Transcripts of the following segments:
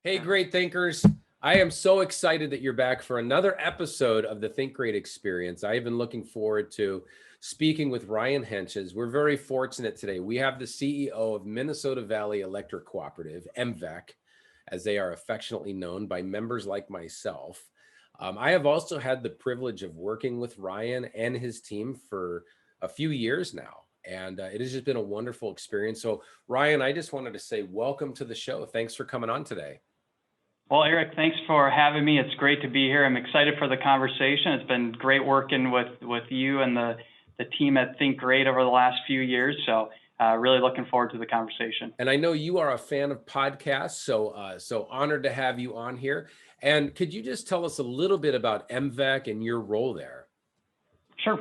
Hey, great thinkers. I am so excited that you're back for another episode of the Think Great Experience. I have been looking forward to speaking with Ryan Hentges. We're very fortunate today. We have the CEO of Minnesota Valley Electric Cooperative, MVEC, as they are affectionately known by members like myself. I have also had the privilege of working with Ryan and his team for a few years now. And it has just been a wonderful experience. So, Ryan, I just wanted to say welcome to the show. Thanks for coming on today. Well, Eric, thanks for having me. It's great to be here. I'm excited for the conversation. It's been great working with you and the team at Think Great over the last few years. So really looking forward to the conversation. And I know you are a fan of podcasts, so honored to have you on here. And could you just tell us a little bit about MVEC and your role there? Sure.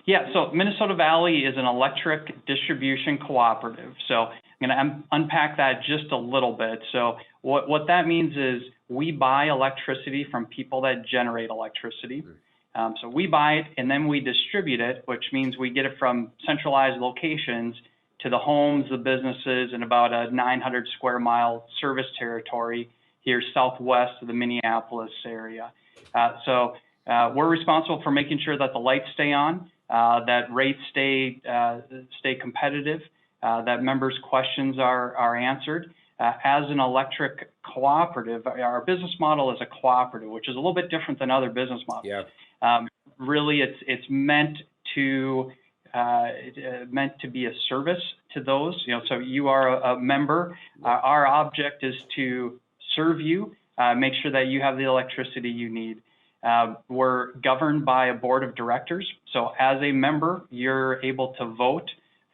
Yeah, so Minnesota Valley is an electric distribution cooperative. So I'm going to unpack that just a little bit. So what that means is we buy electricity from people that generate electricity. So we buy it and then we distribute it, which means we get it from centralized locations to the homes, the businesses, and about a 900 square mile service territory here southwest of the Minneapolis area. So we're responsible for making sure that the lights stay on, that rates stay competitive, that members' questions are answered. As an electric cooperative, our business model is a cooperative, which is a little bit different than other business models. Yeah. Really, it's meant to be a service to those. So you are a member. Our object is to serve you, make sure that you have the electricity you need. We're governed by a board of directors. So as a member, you're able to vote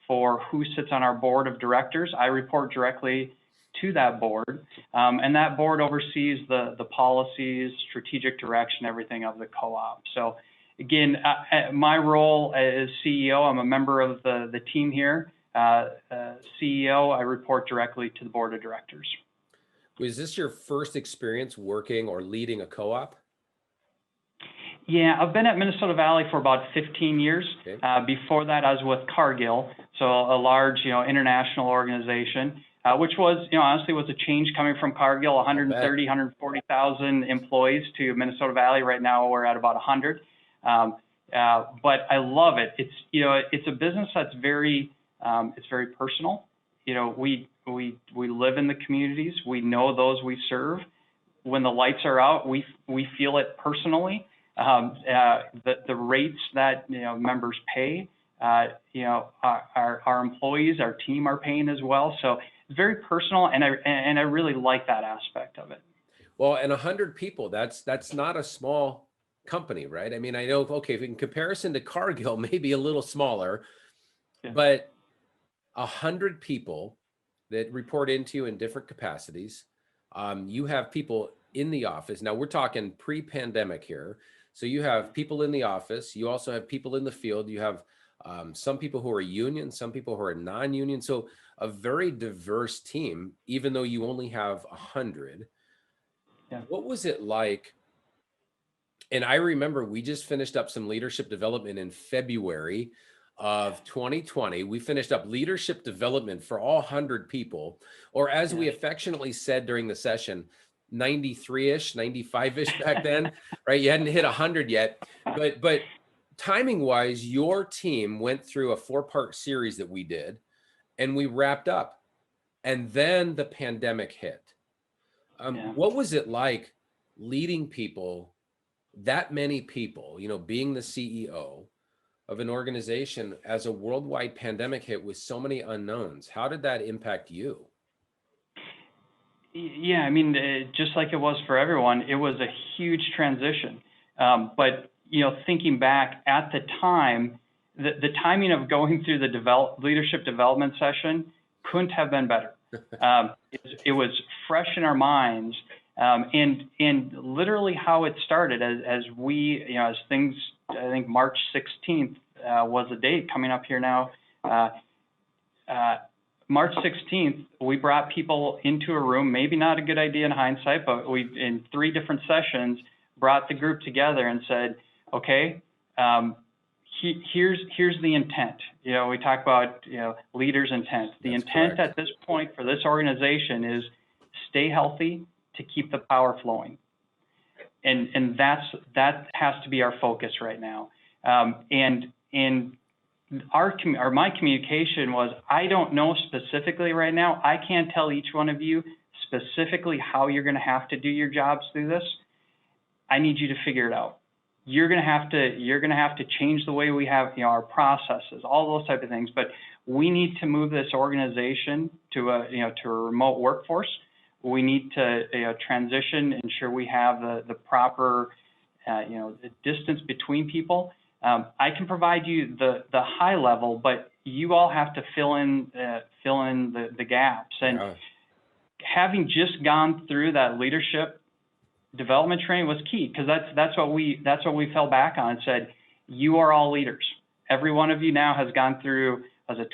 for who sits on our board of directors. I report directly to that board, and that board oversees the policies, strategic direction, everything of the co-op. So again, my role as CEO, I'm a member of the team here. CEO, I report directly to the board of directors. Was this your first experience working or leading a co-op? Yeah, I've been at Minnesota Valley for about 15 years. Okay. Before that, I was with Cargill, so a large, international organization, which was, honestly, was a change coming from Cargill, 130, 140,000 employees to Minnesota Valley. Right now, we're at about 100. But I love it. It's a business that's it's very personal. We live in the communities. We know those we serve. When the lights are out, we feel it personally. The rates that members pay, our employees, our team are paying as well. So it's very personal, and I really like that aspect of it. Well, and 100 people, that's not a small company, right? I mean, I know, okay, in comparison to Cargill, maybe a little smaller, yeah. But 100 people that report into you in different capacities. You have people in the office. Now we're talking pre-pandemic here. So you have people in the office. You also have people in the field. You have some people who are union, some people who are non-union. So a very diverse team, even though you only have 100. Yeah. What was it like? And I remember we just finished up some leadership development in February of 2020. We finished up leadership development for all 100 people, or as we affectionately said during the session, 93-ish, 95-ish back then, right? You hadn't hit 100 yet, but timing wise, your team went through a 4-part series that we did, and we wrapped up, and then the pandemic hit. What was it like leading people, that many people, being the CEO of an organization as a worldwide pandemic hit with so many unknowns? How did that impact you? Yeah, I mean, just like it was for everyone, it was a huge transition. But, thinking back at the time, the timing of going through the leadership development session couldn't have been better. It was fresh in our minds. And literally how it started as things, I think March 16th was the date coming up here now. March 16th, we brought people into a room, maybe not a good idea in hindsight, but we, in 3 different sessions, brought the group together and said, okay, here's the intent. We talk about, leaders' intent. The intent at this point for this organization is stay healthy, to keep the power flowing. And that has to be our focus right now. And my communication was, I don't know specifically right now. I can't tell each one of you specifically how you're going to have to do your jobs through this. I need you to figure it out. You're going to have to change the way we have, our processes, all those type of things. But we need to move this organization to a remote workforce. We need to transition, ensure we have the proper the distance between people. I can provide you the high level, but you all have to fill in the gaps. And having just gone through that leadership development training was key, because that's what we fell back on and said, you are all leaders. Every one of you now has gone through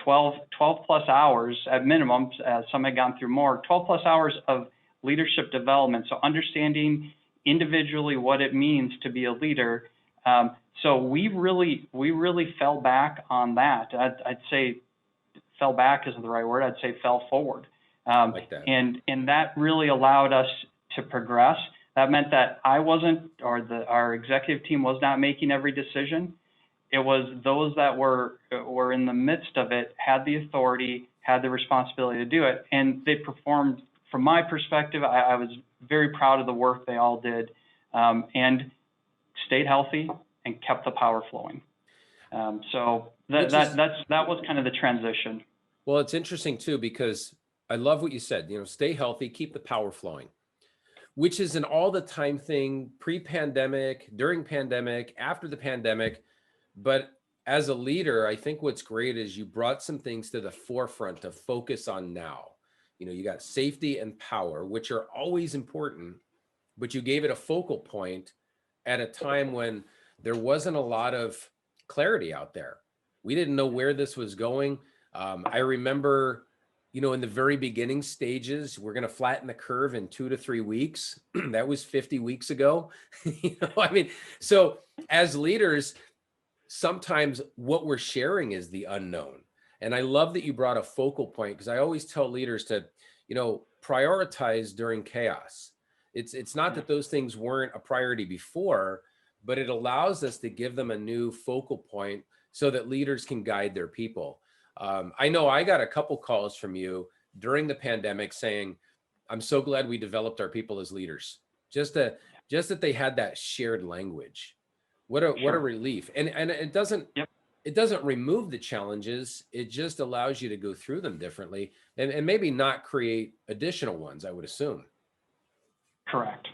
12 plus hours at minimum. Some have gone through more, 12 plus hours of leadership development. So understanding individually what it means to be a leader. So we really fell back on that. I'd say fell back isn't the right word. I'd say fell forward. Like that. And that really allowed us to progress. That meant that I wasn't, or our executive team was not making every decision. It was those that were in the midst of it, had the authority, had the responsibility to do it, and they performed. From my perspective, I was very proud of the work they all did, and stayed healthy and kept the power flowing. So that was kind of the transition. Well, it's interesting too, because I love what you said. Stay healthy, keep the power flowing, which is an all the time thing, pre-pandemic, during pandemic, after the pandemic. But as a leader, I think what's great is you brought some things to the forefront to focus on now. You got safety and power, which are always important, but you gave it a focal point at a time when there wasn't a lot of clarity out there. We didn't know where this was going. I remember, in the very beginning stages, we're going to flatten the curve in 2 to 3 weeks. That was 50 weeks ago. So as leaders, sometimes what we're sharing is the unknown. And I love that you brought a focal point, because I always tell leaders to, prioritize during chaos. It's not that those things weren't a priority before, but it allows us to give them a new focal point so that leaders can guide their people. I know I got a couple calls from you during the pandemic saying, I'm so glad we developed our people as leaders. Just that they had that shared language. What a relief. And it doesn't remove the challenges. It just allows you to go through them differently and maybe not create additional ones, I would assume. Correct.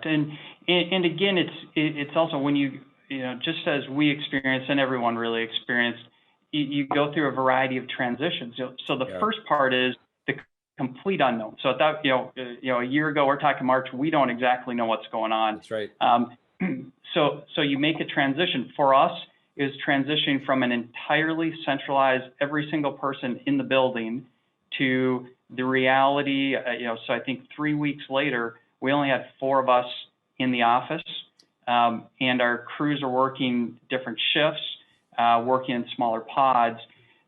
And again, it's also when you just as we experienced and everyone really experienced, you go through a variety of transitions. So the first part is the complete unknown. So at that, a year ago, we're talking March, we don't exactly know what's going on. That's right. So you make a transition. For us, is transitioning from an entirely centralized, every single person in the building, to the reality. So I think 3 weeks later, we only had 4 of us in the office, and our crews are working different shifts, working in smaller pods.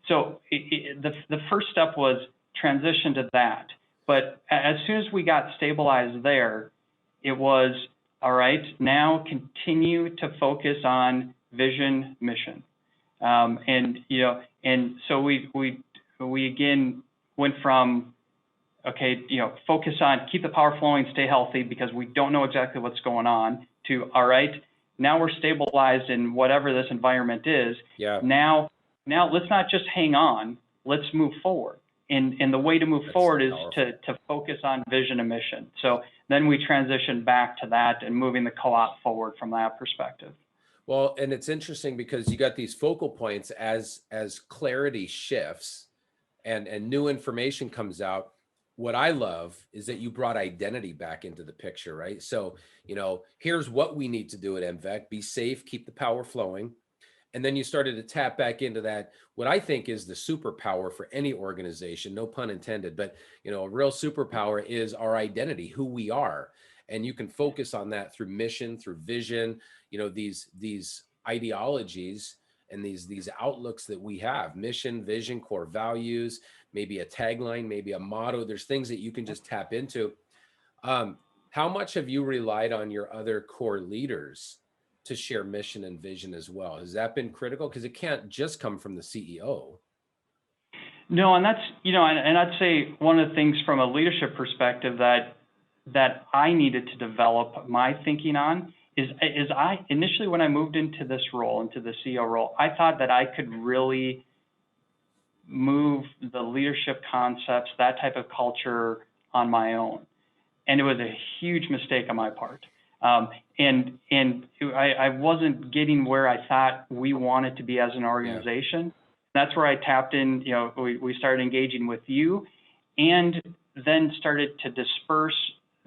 So the first step was transition to that. But as soon as we got stabilized there, it was, all right, now continue to focus on vision, mission. And so we again went from, okay, focus on keep the power flowing, stay healthy, because we don't know exactly what's going on, to, all right, now we're stabilized in whatever this environment is. Yeah. Now let's not just hang on, let's move forward. And the way to move forward is to focus on vision and mission. So then we transition back to that and moving the co-op forward from that perspective. Well, and it's interesting because you got these focal points as clarity shifts and new information comes out. What I love is that you brought identity back into the picture, right? So, here's what we need to do at MVEC: be safe, keep the power flowing. And then you started to tap back into that, what I think is the superpower for any organization, no pun intended, but a real superpower is our identity, who we are. And you can focus on that through mission, through vision, these ideologies and these outlooks that we have: mission, vision, core values, maybe a tagline, maybe a motto. There's things that you can just tap into. How much have you relied on your other core leaders to share mission and vision as well? Has that been critical? Because it can't just come from the CEO. No, and that's, and I'd say one of the things from a leadership perspective that I needed to develop my thinking on is I initially, when I moved into this role, into the CEO role, I thought that I could really move the leadership concepts, that type of culture on my own. And it was a huge mistake on my part. And I wasn't getting where I thought we wanted to be as an organization. Yeah. That's where I tapped in, we started engaging with you, and then started to disperse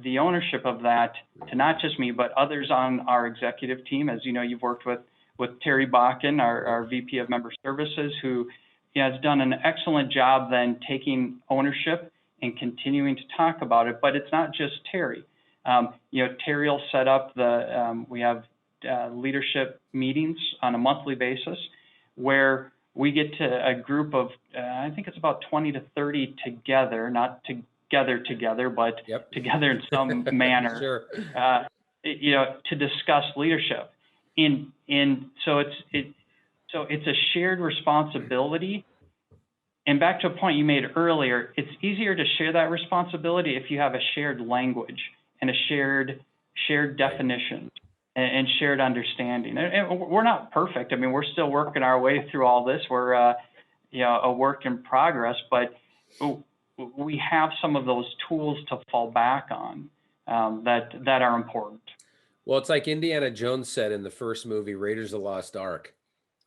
the ownership of that to not just me, but others on our executive team. As you know, you've worked with Terry Bakken, our VP of Member Services, who has done an excellent job then taking ownership and continuing to talk about it. But it's not just Terry. Terry will set up we have leadership meetings on a monthly basis where we get to a group of, I think it's about 20 to 30 together, not together, but yep. Together in some manner, sure. To discuss leadership. So it's a shared responsibility. And back to a point you made earlier, it's easier to share that responsibility if you have a shared language and a shared definition and shared understanding. And we're not perfect. I mean, we're still working our way through all this. We're a work in progress, but we have some of those tools to fall back on that are important. Well, it's like Indiana Jones said in the first movie, Raiders of the Lost Ark.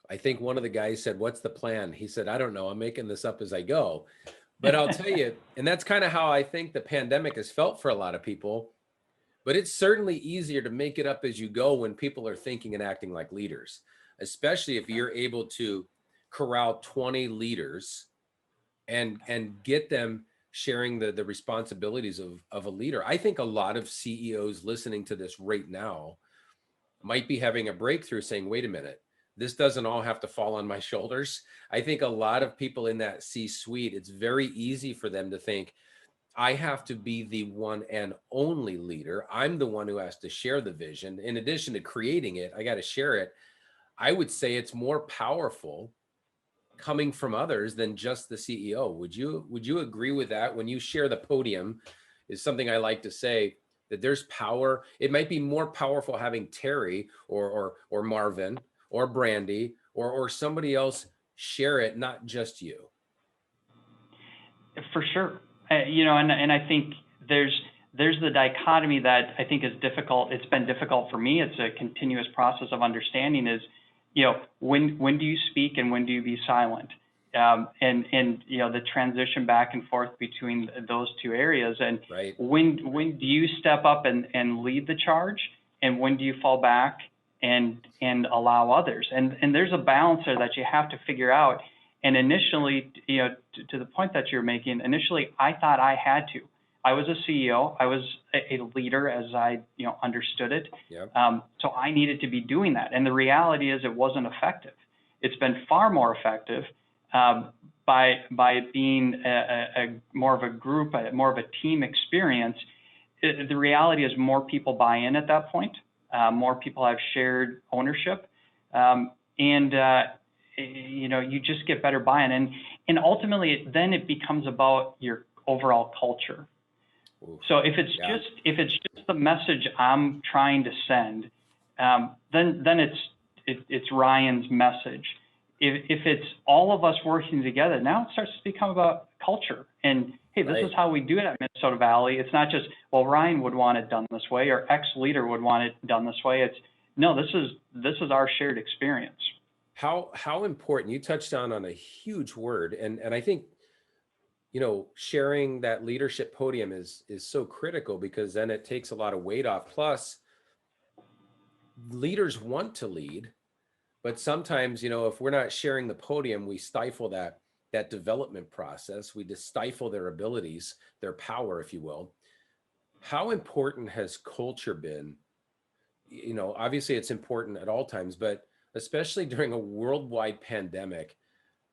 I think one of the guys said, "What's the plan?" He said, "I don't know. I'm making this up as I go." But I'll tell you, and that's kind of how I think the pandemic has felt for a lot of people. But it's certainly easier to make it up as you go when people are thinking and acting like leaders, especially if you're able to corral 20 leaders and get them sharing the responsibilities of a leader. I think a lot of CEOs listening to this right now might be having a breakthrough saying, wait a minute, this doesn't all have to fall on my shoulders. I think a lot of people in that C-suite, it's very easy for them to think, I have to be the one and only leader. I'm the one who has to share the vision. In addition to creating it, I got to share it. I would say it's more powerful coming from others than just the CEO. Would you agree with that? When you share the podium, is something I like to say, that there's power. It might be more powerful having Terry or Marvin or Brandy or somebody else share it, not just you. For sure. And I think there's the dichotomy that I think is difficult. It's been difficult for me. It's a continuous process of understanding is, when do you speak and when do you be silent? And the transition back and forth between those two areas. And right. when do you step up and lead the charge? And when do you fall back and allow others? And there's a balance there that you have to figure out. And initially, to the point that you're making, initially, I thought I had to. I was a CEO. I was a leader as I, understood it. Yep. So I needed to be doing that. And the reality is it wasn't effective. It's been far more effective by being a more of a group, more of a team experience. The reality is more people buy in at that point. More people have shared ownership. You just get better buy-in, and ultimately then it becomes about your overall culture. Ooh, so if it's just the message I'm trying to send, then it's Ryan's message. If it's all of us working together, now it starts to become about culture. And hey, this is how we do it at Minnesota Valley. It's not just, well, Ryan would want it done this way, or X leader would want it done this way. It's no, this is our shared experience. How important, you touched on a huge word, and I think sharing that leadership podium is so critical, because then it takes a lot of weight off. Plus, leaders want to lead, but sometimes if we're not sharing the podium, we stifle that development process. We just stifle their abilities, their power, if you will. How important has culture been? Obviously it's important at all times, but especially during a worldwide pandemic,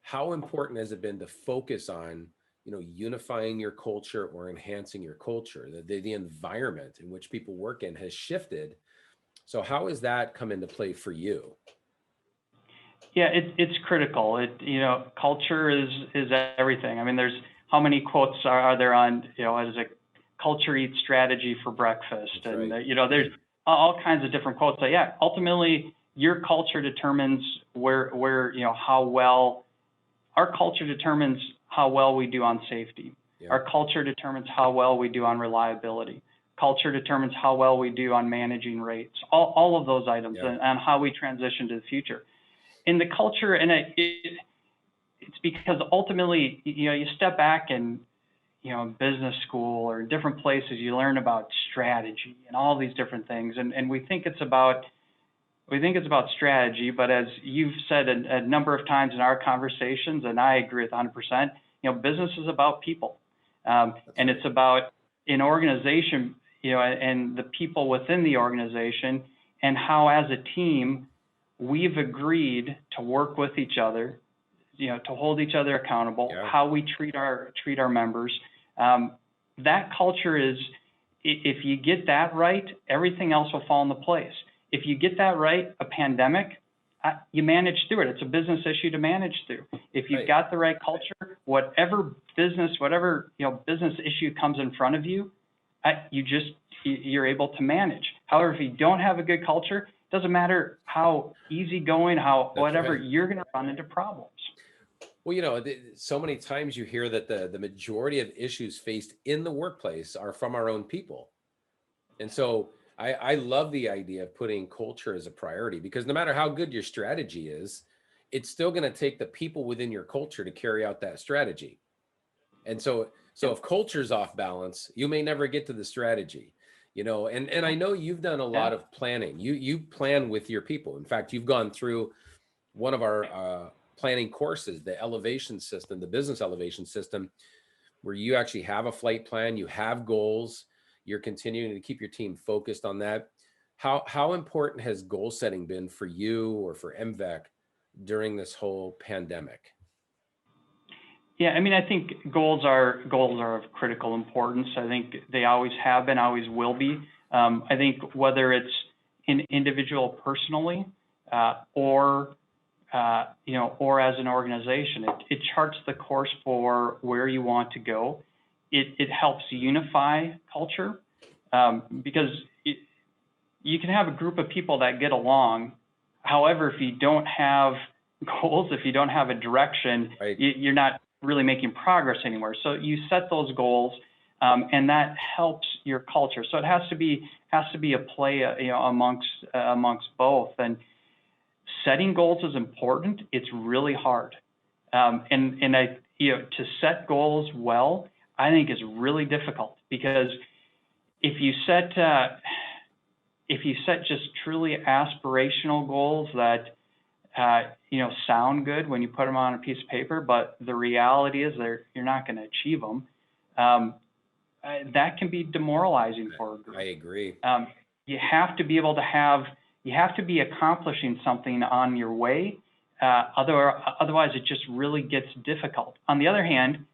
how important has it been to focus on unifying your culture or enhancing your culture. The environment in which people work in has shifted. So how has that come into play for you? Yeah, it's critical. Culture is everything. I mean, there's how many quotes are there on, as a culture eats strategy for breakfast, That's and right. there's all kinds of different quotes. So yeah, ultimately, your culture determines how well our culture determines how well we do on safety. Yeah. Our culture determines how well we do on reliability. Culture determines how well we do on managing rates. All of those items, Yeah. and how we transition to the future. In the culture, and it's because ultimately, you step back and, business school or different places, you learn about strategy and all these different things. And we think it's about strategy, but as you've said a number of times in our conversations, and I agree with 100%, business is about people. And it's about an organization, and the people within the organization, and how as a team, we've agreed to work with each other, to hold each other accountable, Yeah. how we treat our members. That culture is, if you get that right, everything else will fall into place. If you get that right, a pandemic, you manage through it. It's a business issue to manage through. If you've got the right culture, whatever business issue comes in front of you, you're able to manage. However, if you don't have a good culture, it doesn't matter how easygoing, whatever, you're going to run into problems. Well, so many times you hear that the majority of issues faced in the workplace are from our own people. And so I love the idea of putting culture as a priority, because no matter how good your strategy is, it's still going to take the people within your culture to carry out that strategy. And so if culture's off balance, you may never get to the strategy, and I know you've done a lot of planning. You plan with your people. In fact, you've gone through one of our planning courses, the elevation system, the business elevation system, where you actually have a flight plan, you have goals, you're continuing to keep your team focused on that. How important has goal setting been for you or for MVEC during this whole pandemic? Yeah, I mean, I think goals are of critical importance. I think they always have been, always will be. I think whether it's an individual personally, or as an organization, it charts the course for where you want to go. It helps unify culture, because you can have a group of people that get along. However, if you don't have goals, if you don't have a direction, you're not really making progress anywhere. So you set those goals, and that helps your culture. So it has to be a play, amongst both. And setting goals is important. It's really hard, and to set goals well, I think is really difficult, because if you set just truly aspirational goals that sound good when you put them on a piece of paper, but the reality is you're not going to achieve them, that can be demoralizing for a group. I agree. You have to be able to you have to be accomplishing something on your way. Otherwise, it just really gets difficult. On the other hand,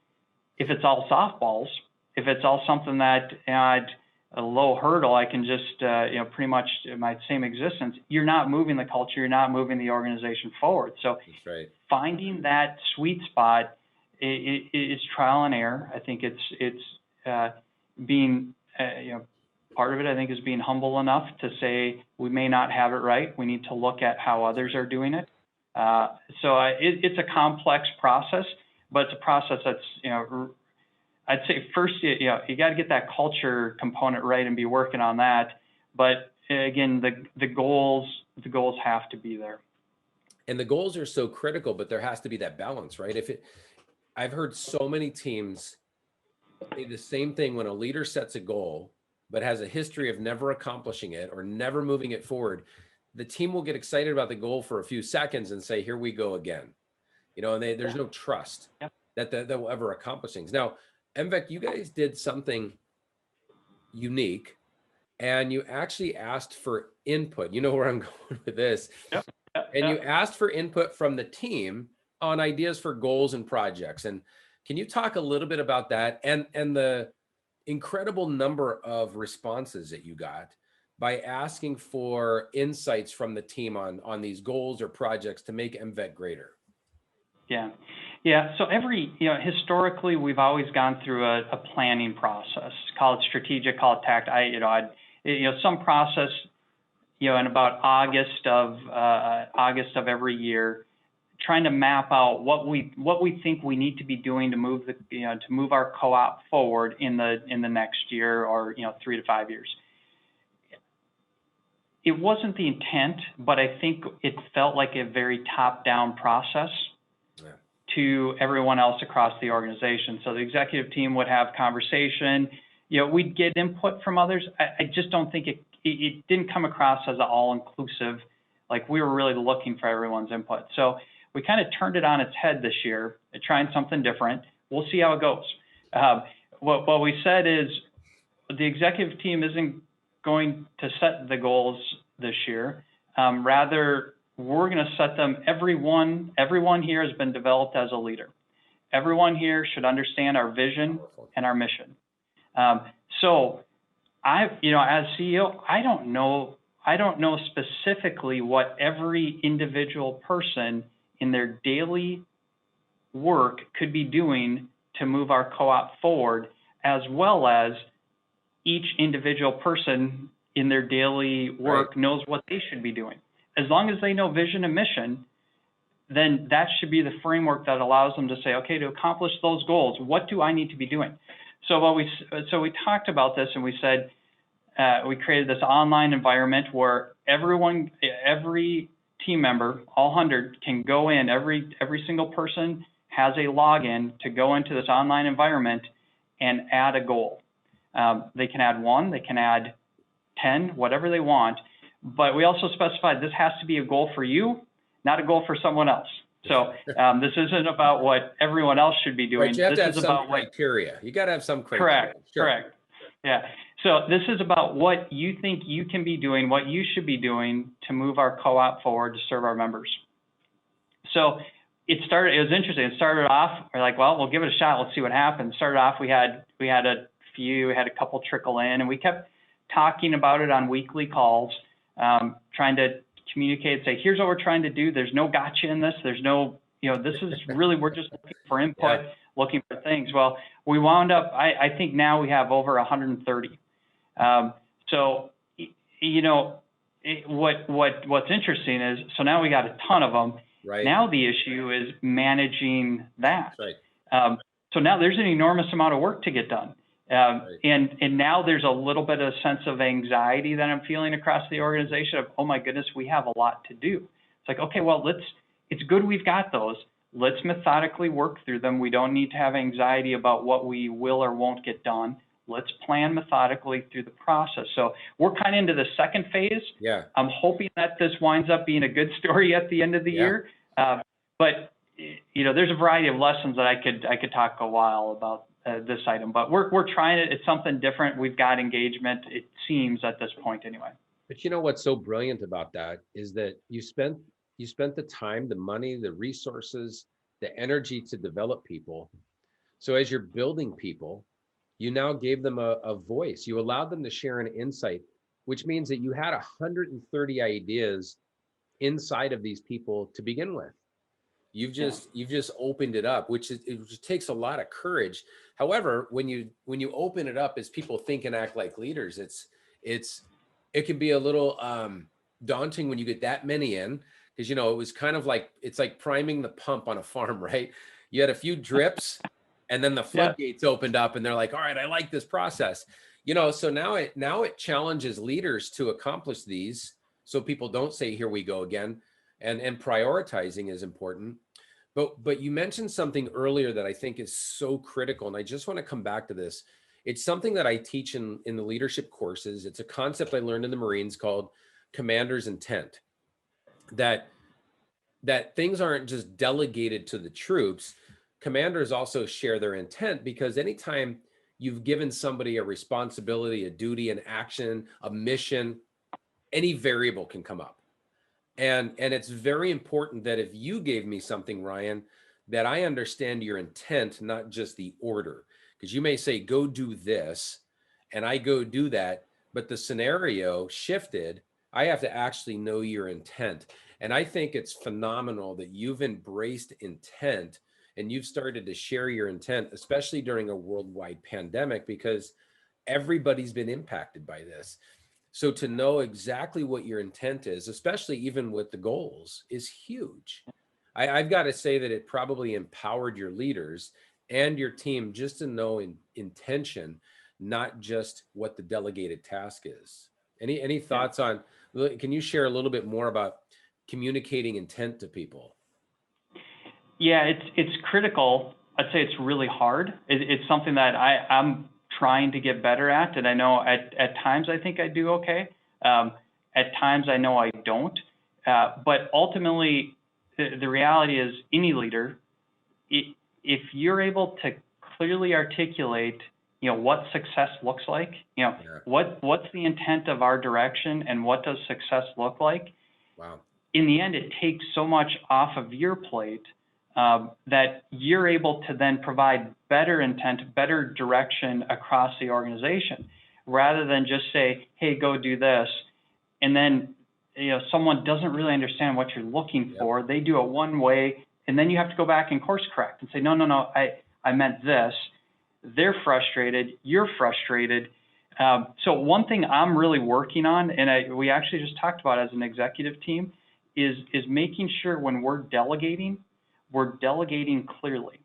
if it's all softballs, if it's all something that at a low hurdle, I can just, pretty much my same existence, you're not moving the culture, you're not moving the organization forward. So that's right. Finding that sweet spot is trial and error. I think it's being, part of it, I think, is being humble enough to say we may not have it right. We need to look at how others are doing it. It's a complex process, but it's a process that's, I'd say first, you got to get that culture component right and be working on that. But again, the goals have to be there. And the goals are so critical, but there has to be that balance, right? I've heard so many teams say the same thing when a leader sets a goal, but has a history of never accomplishing it or never moving it forward. The team will get excited about the goal for a few seconds and say, here we go again. And there's no trust that will ever accomplish things. Now, MVEC, you guys did something unique, and you actually asked for input. You know where I'm going with this. You asked for input from the team on ideas for goals and projects. And Can you talk a little bit about that and the incredible number of responses that you got by asking for insights from the team on these goals or projects to make MVET greater? Yeah. Yeah. So historically, we've always gone through a planning process, call it strategic, call it tact. Some process, in about August of every year, trying to map out what we think we need to be doing to move our co-op forward in the next year, or 3 to 5 years. It wasn't the intent, but I think it felt like a very top-down process to everyone else across the organization. So the executive team would have conversation, we'd get input from others. I just don't think it didn't come across as all-inclusive, like we were really looking for everyone's input. So we kind of turned it on its head this year, trying something different. We'll see how it goes. What we said is the executive team isn't going to set the goals this year. Rather, we're going to set them. Everyone here has been developed as a leader. Everyone here should understand our vision and our mission. So as CEO, I don't know specifically what every individual person in their daily work could be doing to move our co-op forward, as well as each individual person in their daily work knows what they should be doing. As long as they know vision and mission, then that should be the framework that allows them to say, okay, to accomplish those goals, what do I need to be doing? So we talked about this, and we said, we created this online environment where every team member, all 100, can go in. Every single person has a login to go into this online environment and add a goal. They can add 1, they can add 10, whatever they want. But we also specified this has to be a goal for you, not a goal for someone else. So this isn't about what everyone else should be doing. Right, you have this to have is some about criteria. You got to have some criteria. Correct. Yeah. So this is about what you think you can be doing, what you should be doing to move our co-op forward to serve our members. So it was interesting. It started off, we're like, well, we'll give it a shot. Let's see what happens. Started off, we had a couple trickle in, and we kept talking about it on weekly calls, trying to communicate and say, here's what we're trying to do. There's no gotcha in this. There's no, this is really, we're just looking for input, looking for things. Well, we wound up, I think now we have over 130. What's interesting is, so now we got a ton of them. Right. Now the issue is managing that. Right. So now there's an enormous amount of work to get done. And now there's a little bit of sense of anxiety that I'm feeling across the organization of, oh my goodness, we have a lot to do. It's like, okay, well, it's good we've got those. Let's methodically work through them. We don't need to have anxiety about what we will or won't get done. Let's plan methodically through the process. So we're kind of into the second phase. Yeah. I'm hoping that this winds up being a good story at the end of the year. But there's a variety of lessons that I could talk a while about this item, but we're trying it. It's something different. We've got engagement, it seems, at this point anyway. But you know what's so brilliant about that is that you spent the time, the money, the resources, the energy to develop people. So as you're building people, you now gave them a voice. You allowed them to share an insight, which means that you had 130 ideas inside of these people to begin with. You've just opened it up, which takes a lot of courage. However, when you open it up as people think and act like leaders, it can be a little daunting when you get that many in, because it was kind of like, it's like priming the pump on a farm, right? You had a few drips, and then the floodgates opened up, and they're like, all right, I like this process. So now it challenges leaders to accomplish these, so people don't say, here we go again. And prioritizing is important. But you mentioned something earlier that I think is so critical, and I just want to come back to this. It's something that I teach in the leadership courses. It's a concept I learned in the Marines called commander's intent. That things aren't just delegated to the troops. Commanders also share their intent, because anytime you've given somebody a responsibility, a duty, an action, a mission, any variable can come up. And it's very important that if you gave me something, Ryan, that I understand your intent, not just the order. Because you may say, go do this, and I go do that, but the scenario shifted. I have to actually know your intent. And I think it's phenomenal that you've embraced intent and you've started to share your intent, especially during a worldwide pandemic, because everybody's been impacted by this. So to know exactly what your intent is, especially even with the goals, is huge. I've got to say that it probably empowered your leaders and your team just to know intention, not just what the delegated task is. Any Yeah. thoughts on, can you share a little bit more about communicating intent to people? Yeah, it's critical. I'd say it's really hard. It's something that I'm trying to get better at, and I know at times I think I do okay. At times I know I don't. But ultimately, the reality is, any leader, if you're able to clearly articulate, what success looks like, Yeah. what's the intent of our direction, and what does success look like? Wow. In the end, it takes so much off of your plate that you're able to then provide better intent, better direction across the organization, rather than just say, hey, go do this. And then, someone doesn't really understand what you're looking for. They do it one way, and then you have to go back and course correct and say, no, I meant this. They're frustrated. You're frustrated. So one thing I'm really working on, and we actually just talked about as an executive team, is making sure when we're delegating clearly.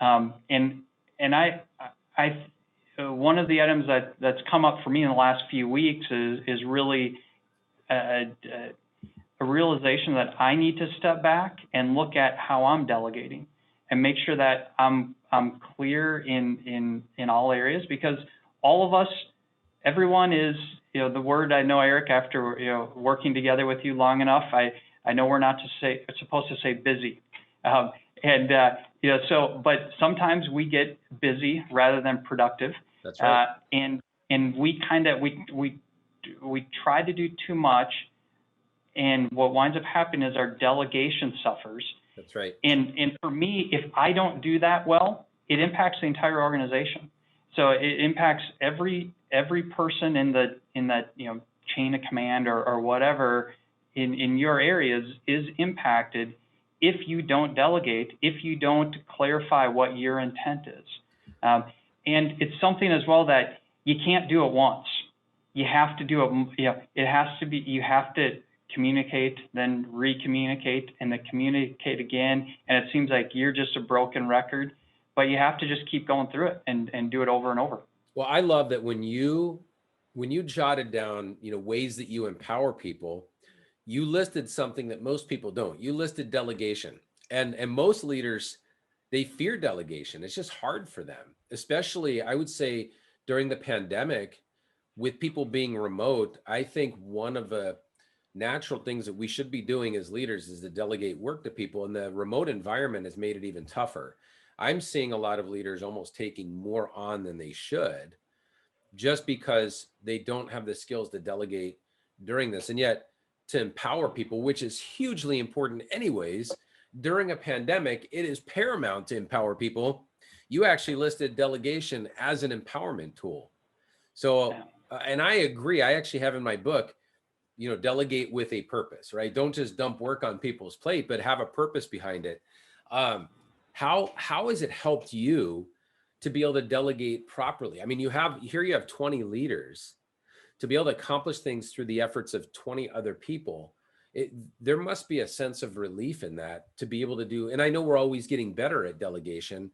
And I one of the items that's come up for me in the last few weeks is really a realization that I need to step back and look at how I'm delegating and make sure that I'm clear in all areas, because all of us, everyone is, the word, I know, Eric, after working together with you long enough, I know we're not supposed to say busy. But sometimes we get busy rather than productive. That's right. And we try to do too much, and what winds up happening is our delegation suffers. That's right. And for me, if I don't do that well, it impacts the entire organization. So it impacts every person in that chain of command or whatever in your areas is impacted if you don't delegate, if you don't clarify what your intent is. And it's something as well that you can't do it once. You have to do it. It has to be. You have to communicate, then re-communicate, and then communicate again. And it seems like you're just a broken record, but you have to just keep going through it and do it over and over. Well, I love that when you jotted down, ways that you empower people, you listed something that most people don't. You listed delegation, and most leaders, they fear delegation. It's just hard for them, especially, I would say, during the pandemic, with people being remote. I think one of the natural things that we should be doing as leaders is to delegate work to people, and the remote environment has made it even tougher. I'm seeing a lot of leaders almost taking more on than they should, just because they don't have the skills to delegate during this. And yet, to empower people, which is hugely important anyways, during a pandemic, it is paramount to empower people. You actually listed delegation as an empowerment tool. So, and I agree. I actually have in my book, delegate with a purpose, right? Don't just dump work on people's plate, but have a purpose behind it. How has it helped you to be able to delegate properly? I mean, you have 20 leaders. To be able to accomplish things through the efforts of 20 other people, there must be a sense of relief in that, to be able to do. And I know we're always getting better at delegation,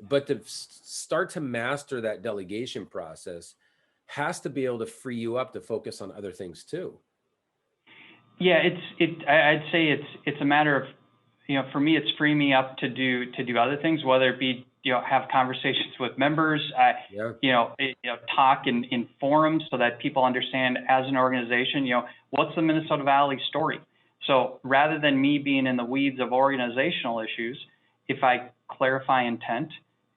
but to start to master that delegation process has to be able to free you up to focus on other things too. Yeah, I'd say it's a matter of, for me, it's freeing me up to do other things, whether it be, have conversations with members, talk in forums so that people understand, as an organization, what's the Minnesota Valley story. So rather than me being in the weeds of organizational issues, if I clarify intent,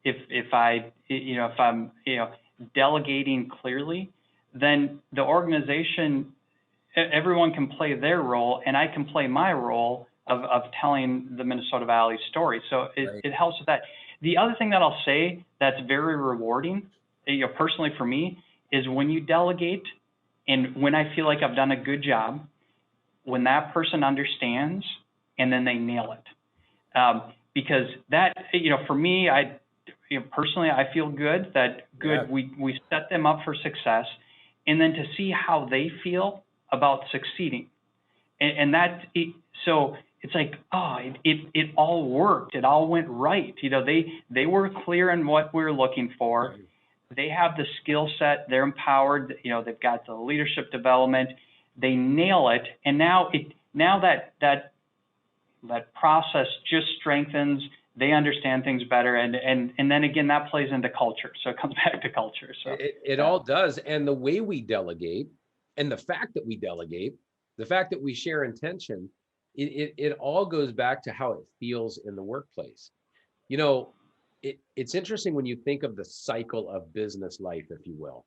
if I'm delegating clearly, then the organization, everyone can play their role, and I can play my role of telling the Minnesota Valley story. So Right. it helps with that. The other thing that I'll say that's very rewarding, personally for me, is when you delegate and when I feel like I've done a good job, when that person understands and then they nail it. Because that, for me, personally, I feel good that we set them up for success, and then to see how they feel about succeeding. And so it's like, oh, it all worked. It all went right. They were clear on what we were looking for. Right. They have the skill set. They're empowered. They've got the leadership development. They nail it. And now that process just strengthens. They understand things better. And then again, that plays into culture. So it comes back to culture. So It all does. And the way we delegate and the fact that we delegate, the fact that we share intention, it all goes back to how it feels in the workplace. It's interesting when you think of the cycle of business life, if you will.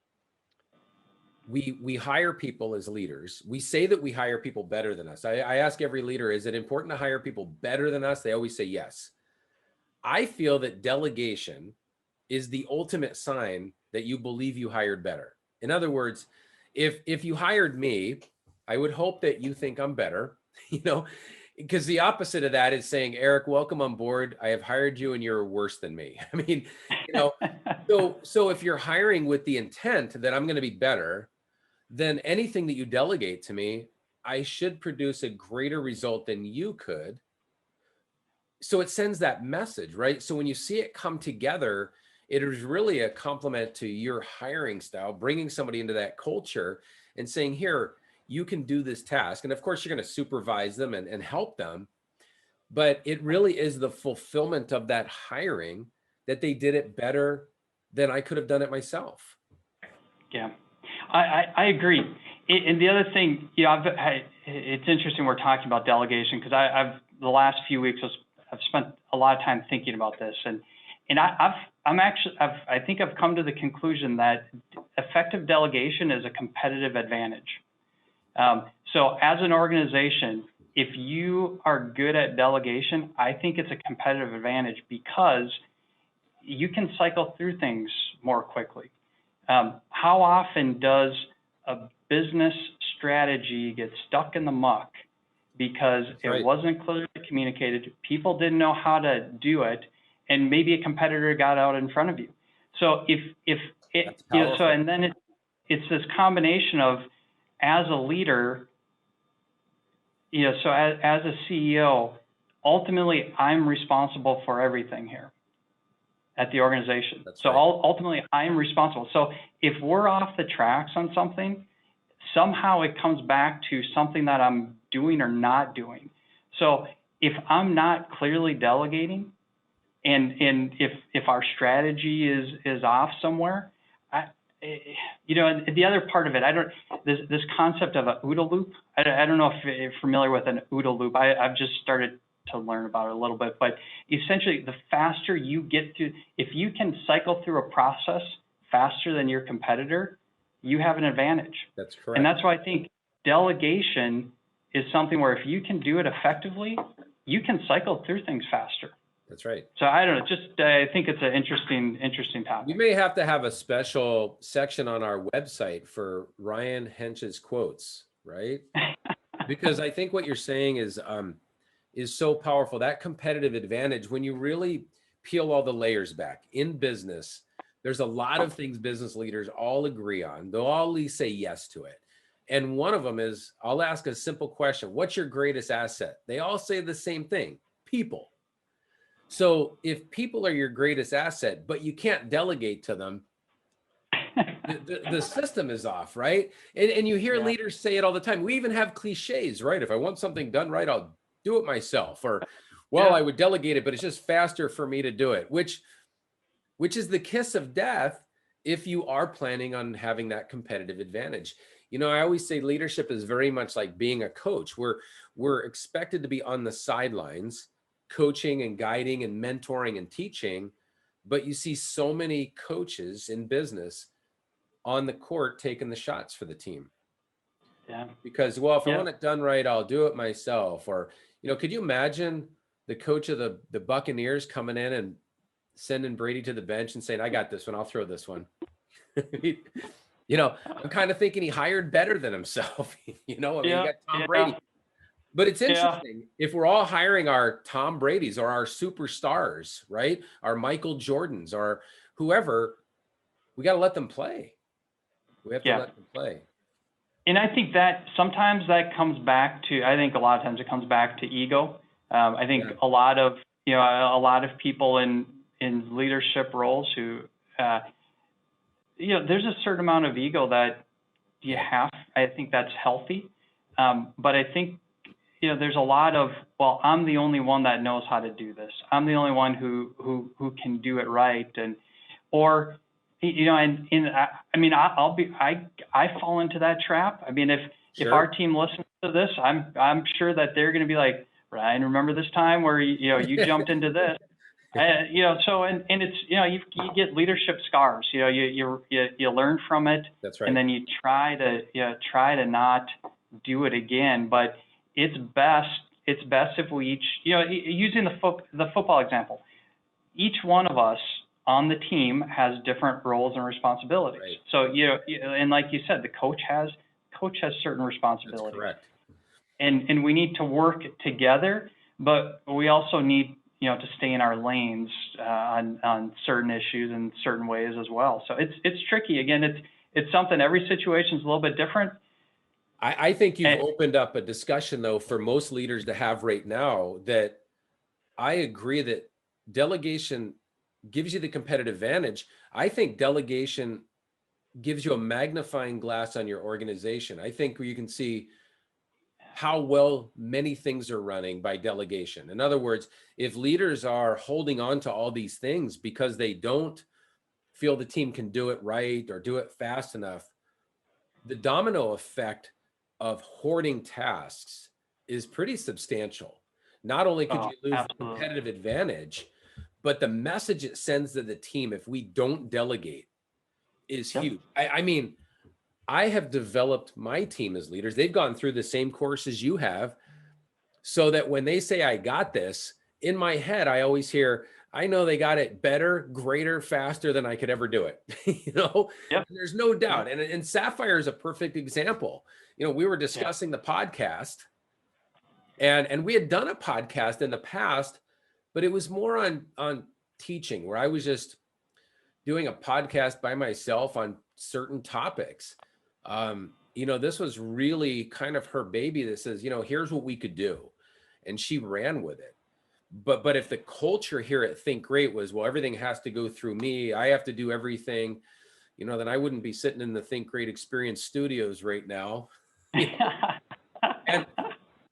We hire people as leaders. We say that we hire people better than us. I ask every leader, is it important to hire people better than us? They always say yes. I feel that delegation is the ultimate sign that you believe you hired better. In other words, if you hired me, I would hope that you think I'm better, because the opposite of that is saying, Eric, welcome on board. I have hired you and you're worse than me. I mean, so if you're hiring with the intent that I'm going to be better, then anything that you delegate to me, I should produce a greater result than you could. So it sends that message, right? So when you see it come together, it is really a compliment to your hiring style, bringing somebody into that culture and saying, here, you can do this task. And of course, you're going to supervise them and help them. But it really is the fulfillment of that hiring that they did it better than I could have done it myself. Yeah, I agree. And the other thing, it's interesting we're talking about delegation, because I've the last few weeks I've spent a lot of time thinking about this, and I think I've come to the conclusion that effective delegation is a competitive advantage. So as an organization, if you are good at delegation, I think it's a competitive advantage because you can cycle through things more quickly. How often does a business strategy get stuck in the muck because it wasn't clearly communicated, people didn't know how to do it, and maybe a competitor got out in front of you? So and then it's this combination of, as a leader, so as a CEO, ultimately I'm responsible for everything here at the organization. Ultimately I'm responsible. So if we're off the tracks on something, somehow it comes back to something that I'm doing or not doing. So if I'm not clearly delegating, and if our strategy is off somewhere, the other part of it, this concept of an OODA loop, I don't know if you're familiar with an OODA loop. I've just started to learn about it a little bit, but essentially the faster you get through, if you can cycle through a process faster than your competitor, you have an advantage. That's correct. And that's why I think delegation is something where if you can do it effectively, you can cycle through things faster. That's right. So I don't know, I think it's an interesting topic. We may have to have a special section on our website for Ryan Hentges quotes, right? Because I think what you're saying is so powerful. That competitive advantage, when you really peel all the layers back in business, there's a lot of things business leaders all agree on. They'll all at least say yes to it. And one of them is, I'll ask a simple question. What's your greatest asset? They all say the same thing: people. So if people are your greatest asset, but you can't delegate to them, the system is off, right? And you hear leaders say it all the time. We even have cliches, right? If I want something done right, I'll do it myself. Or, I would delegate it, but it's just faster for me to do it, which is the kiss of death if you are planning on having that competitive advantage. I always say leadership is very much like being a coach. We're expected to be on the sidelines, coaching and guiding and mentoring and teaching, but you see so many coaches in business on the court taking the shots for the team. Because, if I want it done right, I'll do it myself. Or, Could you imagine the coach of the Buccaneers coming in and sending Brady to the bench and saying, I got this one, I'll throw this one. I'm kind of thinking he hired better than himself. You got Tom Brady. But it's interesting, if we're all hiring our Tom Brady's or our superstars, right? Our Michael Jordans or whoever, we got to let them play. We have to let them play. And I think that sometimes that comes back to, I think a lot of times it comes back to ego. I think a lot of people in leadership roles who, there's a certain amount of ego that you have. I think that's healthy. But I think, there's a lot of, well, I'm the only one that knows how to do this. I'm the only one who can do it right. I fall into that trap. I mean, if our team listens to this, I'm sure that they're going to be like, Ryan, remember this time where you jumped into this, So it's you get leadership scars. You learn from it. That's right. And then you try to not do it again. But it's best if we each, using the football example, each one of us on the team has different roles and responsibilities. Right. So, and like you said, the coach has certain responsibilities. That's correct. And we need to work together, but we also need, to stay in our lanes on certain issues and certain ways as well. So it's tricky. Again, it's something, every situation is a little bit different. I think you've opened up a discussion, though, for most leaders to have right now, that I agree that delegation gives you the competitive advantage. I think delegation gives you a magnifying glass on your organization. I think you can see how well many things are running by delegation. In other words, if leaders are holding on to all these things because they don't feel the team can do it right or do it fast enough, the domino effect of hoarding tasks is pretty substantial. Not only could you lose the competitive advantage, but the message it sends to the team if we don't delegate is huge. I mean, I have developed my team as leaders. They've gone through the same courses you have, so that when they say, I got this, in my head, I always hear, I know they got it better, greater, faster than I could ever do it. There's no doubt. And Sapphire is a perfect example. We were discussing the podcast, and we had done a podcast in the past, but it was more on teaching, where I was just doing a podcast by myself on certain topics. This was really kind of her baby that says, here's what we could do. And she ran with it. But if the culture here at Think Great was, well, everything has to go through me, I have to do everything, then I wouldn't be sitting in the Think Great Experience studios right now.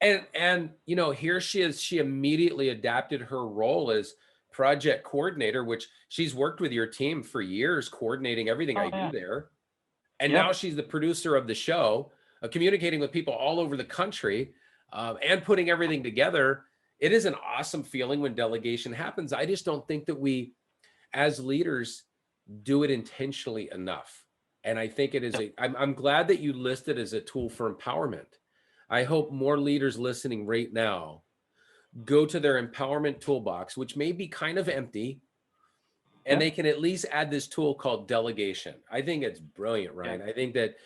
And here she is. She immediately adapted her role as project coordinator, which she's worked with your team for years, coordinating everything I do there. And now she's the producer of the show, communicating with people all over the country, and putting everything together. It is an awesome feeling when delegation happens. I just don't think that we, as leaders, do it intentionally enough. And I think it is I'm glad that you listed as a tool for empowerment. I hope more leaders listening right now go to their empowerment toolbox, which may be kind of empty, and they can at least add this tool called delegation. I think it's brilliant, Ryan. I think that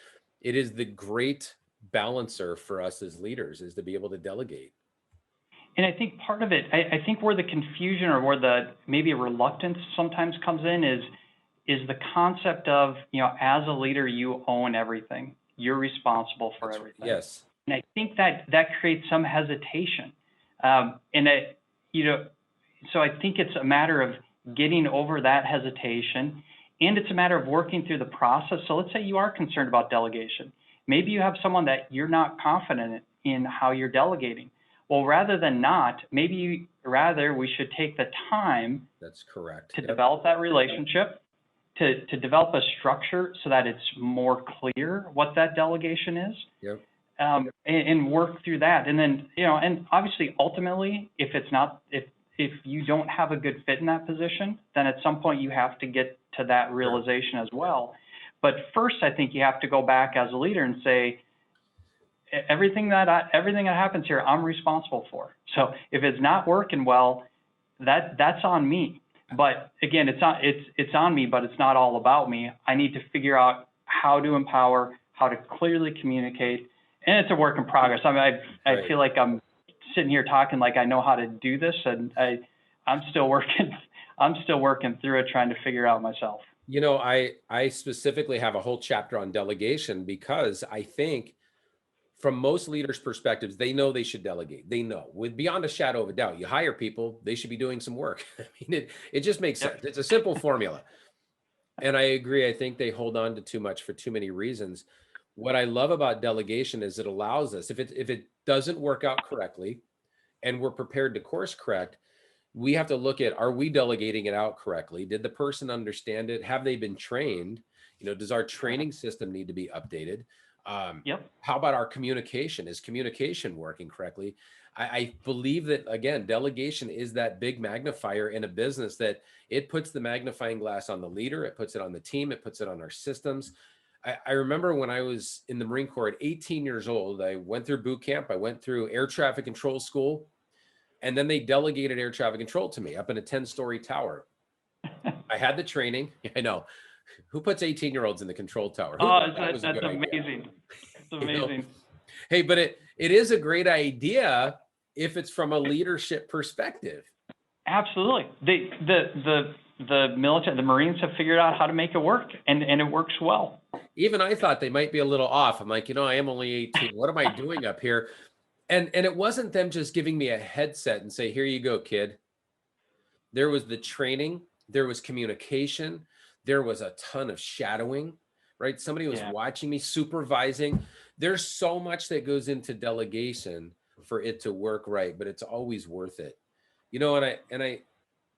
it is the great balancer for us as leaders, is to be able to delegate. And I think part of it, I think where the confusion or where the maybe reluctance sometimes comes in is the concept of, as a leader, you own everything. You're responsible for everything. Yes. And I think that creates some hesitation. So I think it's a matter of getting over that hesitation, and it's a matter of working through the process. So let's say you are concerned about delegation. Maybe you have someone that you're not confident in how you're delegating. Well, rather than not, we should take the time. That's correct. To develop that relationship, to develop a structure so that it's more clear what that delegation is. Yep. And work through that. And then, and obviously, ultimately, if you don't have a good fit in that position, then at some point you have to get to that realization as well. But first, I think you have to go back as a leader and say, everything that happens here, I'm responsible for. So if it's not working well, that's on me. But again, it's on me, but it's not all about me. I need to figure out how to empower, how to clearly communicate, and it's a work in progress. I mean, I feel like I'm sitting here talking like I know how to do this, and I'm still working. I'm still working through it, trying to figure out myself. You know, I specifically have a whole chapter on delegation because I think from most leaders' perspectives, they know they should delegate. They know, with beyond a shadow of a doubt, you hire people, they should be doing some work. I mean, it just makes sense. It's a simple formula. And I agree. I think they hold on to too much for too many reasons. What I love about delegation is it allows us, if it doesn't work out correctly and we're prepared to course correct, we have to look at, are we delegating it out correctly? Did the person understand it? Have they been trained? You know, does our training system need to be updated? How about our communication? Is communication working correctly? I believe that, again, delegation is that big magnifier in a business that it puts the magnifying glass on the leader, it puts it on the team, it puts it on our systems. I remember when I was in the Marine Corps at 18 years old, I went through boot camp, I went through air traffic control school, and then they delegated air traffic control to me up in a 10-story tower. I had the training. I know. Who puts 18-year-olds in the control tower? That's amazing. It's amazing. You know? Hey, but it is a great idea if it's from a leadership perspective. Absolutely. The military, the Marines have figured out how to make it work, and it works well. Even I thought they might be a little off. I'm like, I am only 18. What am I doing up here? And it wasn't them just giving me a headset and say, here you go, kid. There was the training, there was communication, there was a ton of shadowing, right? Somebody was watching me, supervising. There's so much that goes into delegation for it to work right, but it's always worth it. And I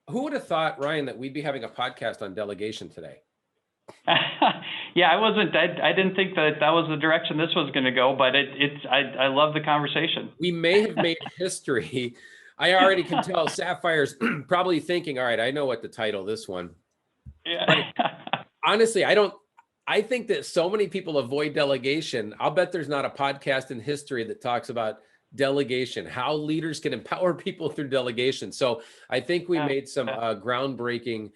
who would have thought, Ryan, that we'd be having a podcast on delegation today? I didn't think that was the direction this was going to go, but I love the conversation. We may have made history. I already can tell Sapphire's probably thinking, all right, I know what to title this one. Yeah. But honestly, I think that so many people avoid delegation. I'll bet there's not a podcast in history that talks about delegation, how leaders can empower people through delegation. So I think we made some groundbreaking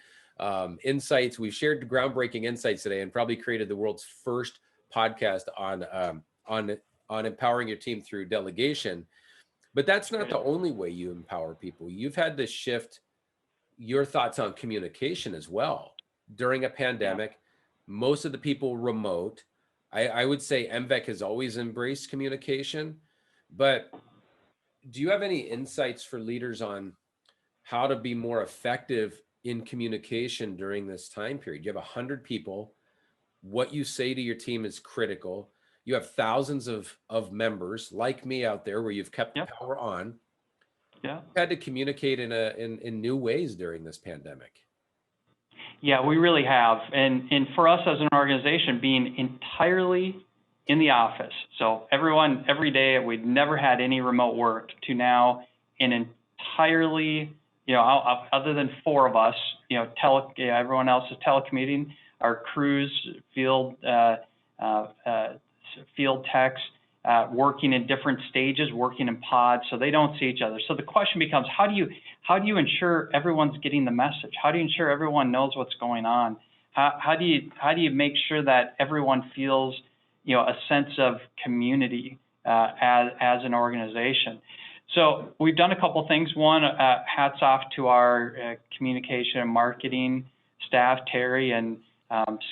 insights. We've shared groundbreaking insights today and probably created the world's first podcast on empowering your team through delegation. But that's not the only way you empower people. You've had to shift your thoughts on communication as well. During a pandemic, most of the people remote. I would say MVEC has always embraced communication, but do you have any insights for leaders on how to be more effective in communication during this time period? You have 100 people. What you say to your team is critical. You have thousands of members like me out there where you've kept the power on. Yeah. You've had to communicate in new ways during this pandemic. Yeah, we really have. And for us as an organization, being entirely in the office, so everyone, every day, we'd never had any remote work, to now an entirely, other than 4 of us, everyone else is telecommuting, our crews, field techs, working in different stages, working in pods, so they don't see each other. So the question becomes, how do you ensure everyone's getting the message? How do you ensure everyone knows what's going on? How do you make sure that everyone feels, a sense of community as an organization? So we've done a couple things. One, hats off to our communication and marketing staff, Terry and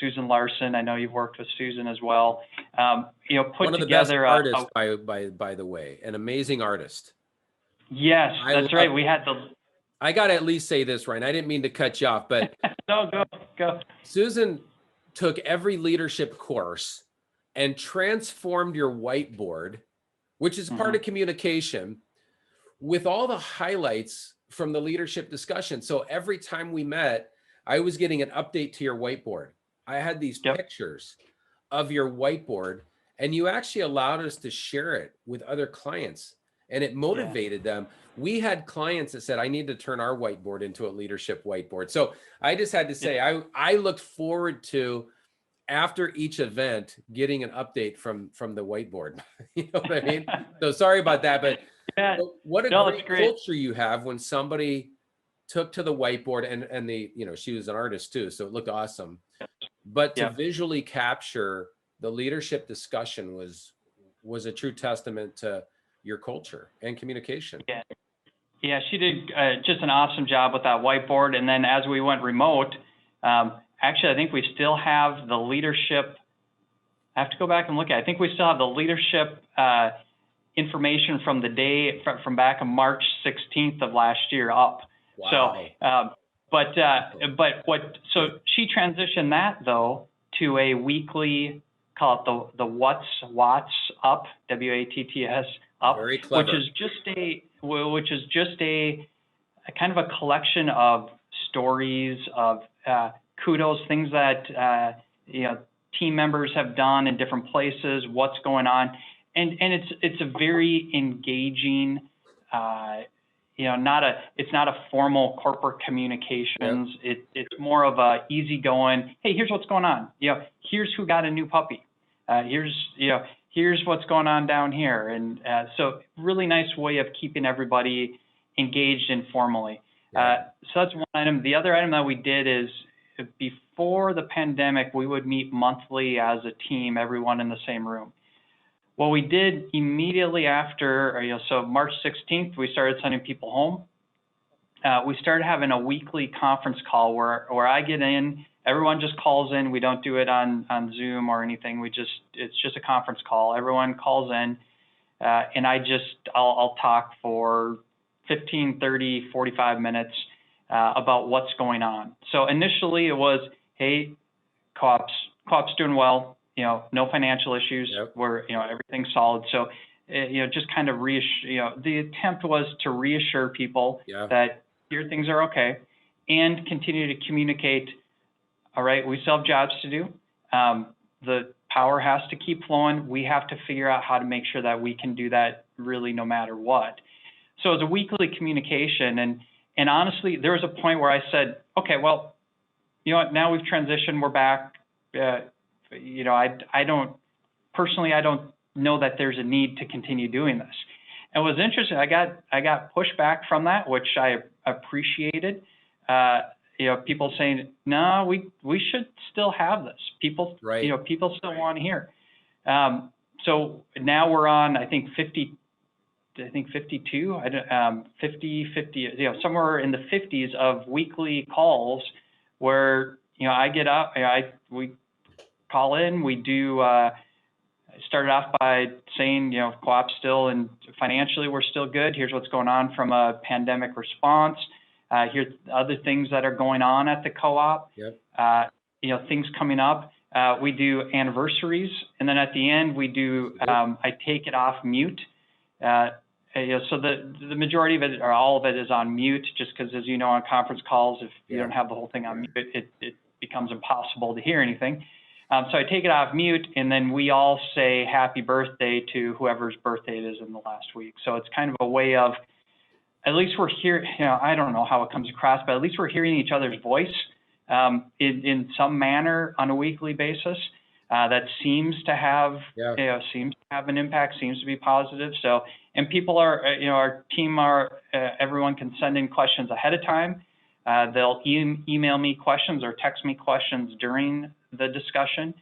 Susan Larson. I know you've worked with Susan as well. Put one of the together best artists, by the way, an amazing artist. Yes, that's right. We had I got to at least say this, Ryan. I didn't mean to cut you off, but no, go. Susan took every leadership course and transformed your whiteboard, which is part of communication, with all the highlights from the leadership discussion. So every time we met, I was getting an update to your whiteboard. I had these pictures of your whiteboard, and you actually allowed us to share it with other clients, and it motivated them. We had clients that said, I need to turn our whiteboard into a leadership whiteboard. So I just had to say, I look forward to after each event getting an update from the whiteboard. You know what I mean? So sorry about that, but Yeah, what a no, great it's great. culture you have when somebody took to the whiteboard, and the, you know, she was an artist too, so it looked awesome. But to Yeah. visually capture the leadership discussion was a true testament to your culture and communication. Yeah. Yeah, she did just an awesome job with that whiteboard. And then as we went remote, actually, I think we still have the leadership. I have to go back and look at it. I think we still have the leadership information from the day from back on March 16th of last year up. Wow. So, so she transitioned that though to a weekly, call it the Watts up, WATTS up, Very clever. which is just a kind of a collection of stories of kudos, things that you know, team members have done in different places, what's going on, and it's a very engaging. You know, it's not a formal corporate communications. Yep. It's more of a easygoing. Hey, here's what's going on. You know, here's who got a new puppy. Here's what's going on down here, and so really nice way of keeping everybody engaged informally. Yeah. So that's one item. The other item that we did is before the pandemic, we would meet monthly as a team, everyone in the same room. What we did immediately after, so March 16th, we started sending people home. We started having a weekly conference call where I get in, everyone just calls in. We don't do it on Zoom or anything. It's just a conference call. Everyone calls in, and I'll talk for 15, 30, 45 minutes about what's going on. So initially it was, hey, co-op's doing well. You know, no financial issues. Yep. Everything's solid. So, just kind of the attempt was to reassure people that here things are okay, and continue to communicate. All right, we still have jobs to do. The power has to keep flowing. We have to figure out how to make sure that we can do that really no matter what. So it's a weekly communication, and honestly, there was a point where I said, okay, well, you know what? Now we've transitioned. We're back. I don't know that there's a need to continue doing this. And it was interesting. I got pushback from that, which I appreciated. People saying, no, we should still have this. People, right. People still want to hear. So now we're on, I think 52, 50, somewhere in the 50s of weekly calls where, I get up, we call in, we do, started off by saying, co-op's still, and financially we're still good. Here's what's going on from a pandemic response. Here's other things that are going on at the co-op. Yep. Things coming up. We do anniversaries, and then at the end we do. I take it off mute. So the majority of it, or all of it, is on mute, just because, as you know, on conference calls, if you don't have the whole thing on mute, it becomes impossible to hear anything. So I take it off mute, and then we all say happy birthday to whoever's birthday it is in the last week. So it's kind of a way of, at least we're here, I don't know how it comes across, but at least we're hearing each other's voice in some manner on a weekly basis. That seems to have, an impact, seems to be positive. So, and people are, our team everyone can send in questions ahead of time. They'll email me questions or text me questions during the discussion.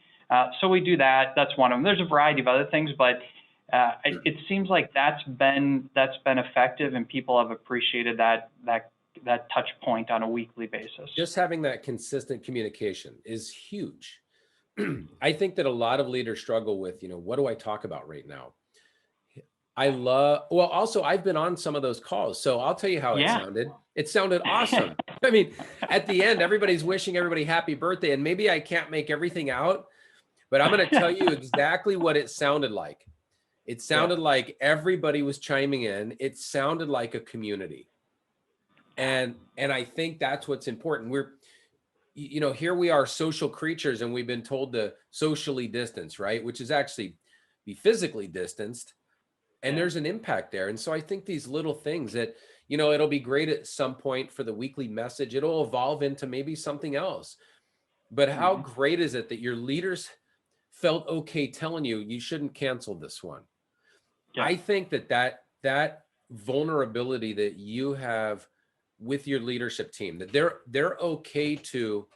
So we do that. That's one of them. There's a variety of other things, but it seems like that's been effective, and people have appreciated that touch point on a weekly basis. Just having that consistent communication is huge. I think that a lot of leaders struggle with, what do I talk about right now? Also, I've been on some of those calls, so I'll tell you how it sounded. It sounded awesome. I mean, at the end, everybody's wishing everybody happy birthday, and maybe I can't make everything out, but I'm going to tell you exactly what it sounded like. It sounded like everybody was chiming in. It sounded like a community. And I think that's what's important. We're, here we are, social creatures, and we've been told to socially distance, right? Which is actually be physically distanced. And there's an impact there. And so I think these little things that, it'll be great at some point for the weekly message. It'll evolve into maybe something else. but how great is it that your leaders felt okay telling you, you shouldn't cancel this one? Yeah. I think that vulnerability that you have with your leadership team, that they're okay to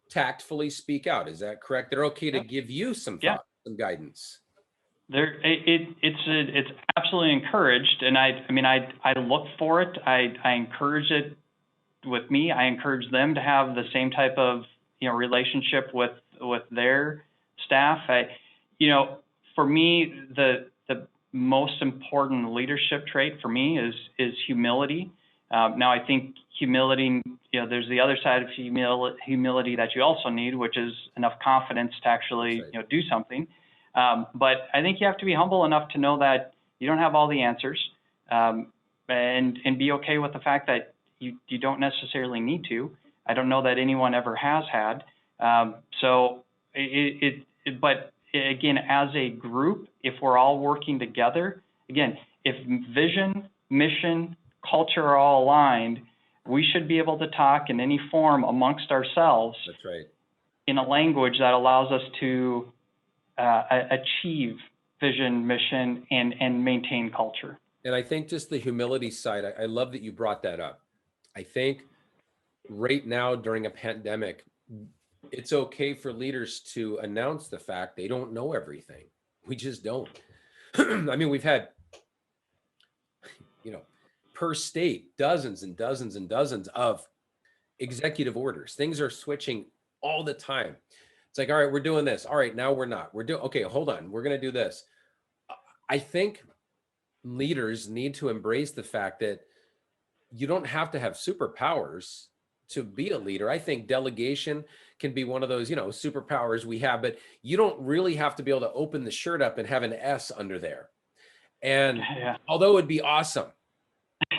tactfully speak out. Is that correct? They're okay to Yep. give you some Yeah. thought, some guidance. It's absolutely encouraged, and I mean I look for it. I encourage it with me. I encourage them to have the same type of relationship with their staff. For me, the most important leadership trait for me is humility. Now I think humility, there's the other side of humility that you also need, which is enough confidence to actually do something. But I think you have to be humble enough to know that you don't have all the answers, and be okay with the fact that you don't necessarily need to. I don't know that anyone ever has had. But again, as a group, if we're all working together, again, if vision, mission, culture are all aligned, we should be able to talk in any form amongst ourselves. That's right. In a language that allows us to achieve vision, mission, and maintain culture. And I think just the humility side, I love that you brought that up. I think right now during a pandemic, it's okay for leaders to announce the fact they don't know everything. We just don't. I mean, we've had, per state, dozens and dozens and dozens of executive orders. Things are switching all the time. It's like, all right, we're doing this. All right, now we're not. Okay, hold on. We're going to do this. I think leaders need to embrace the fact that you don't have to have superpowers to be a leader. I think delegation can be one of those, superpowers we have, but you don't really have to be able to open the shirt up and have an S under there. And although it would be awesome,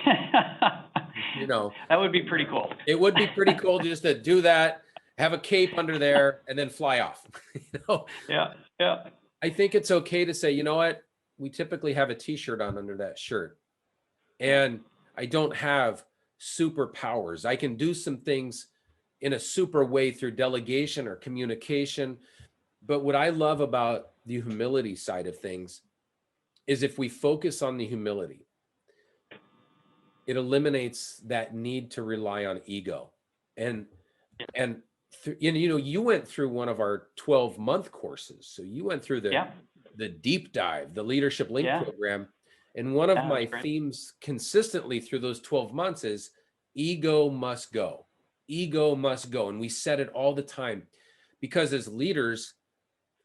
that would be pretty cool. It would be pretty cool just to do that, have a cape under there, and then fly off. Yeah. I think it's okay to say, you know what? We typically have a T-shirt on under that shirt, and I don't have superpowers. I can do some things in a super way through delegation or communication. But what I love about the humility side of things is if we focus on the humility, it eliminates that need to rely on ego. And you went through one of our 12-month courses. So you went through the deep dive, the Leadership Link program. And one of my themes consistently through those 12 months is ego must go. Ego must go. And we said it all the time because as leaders,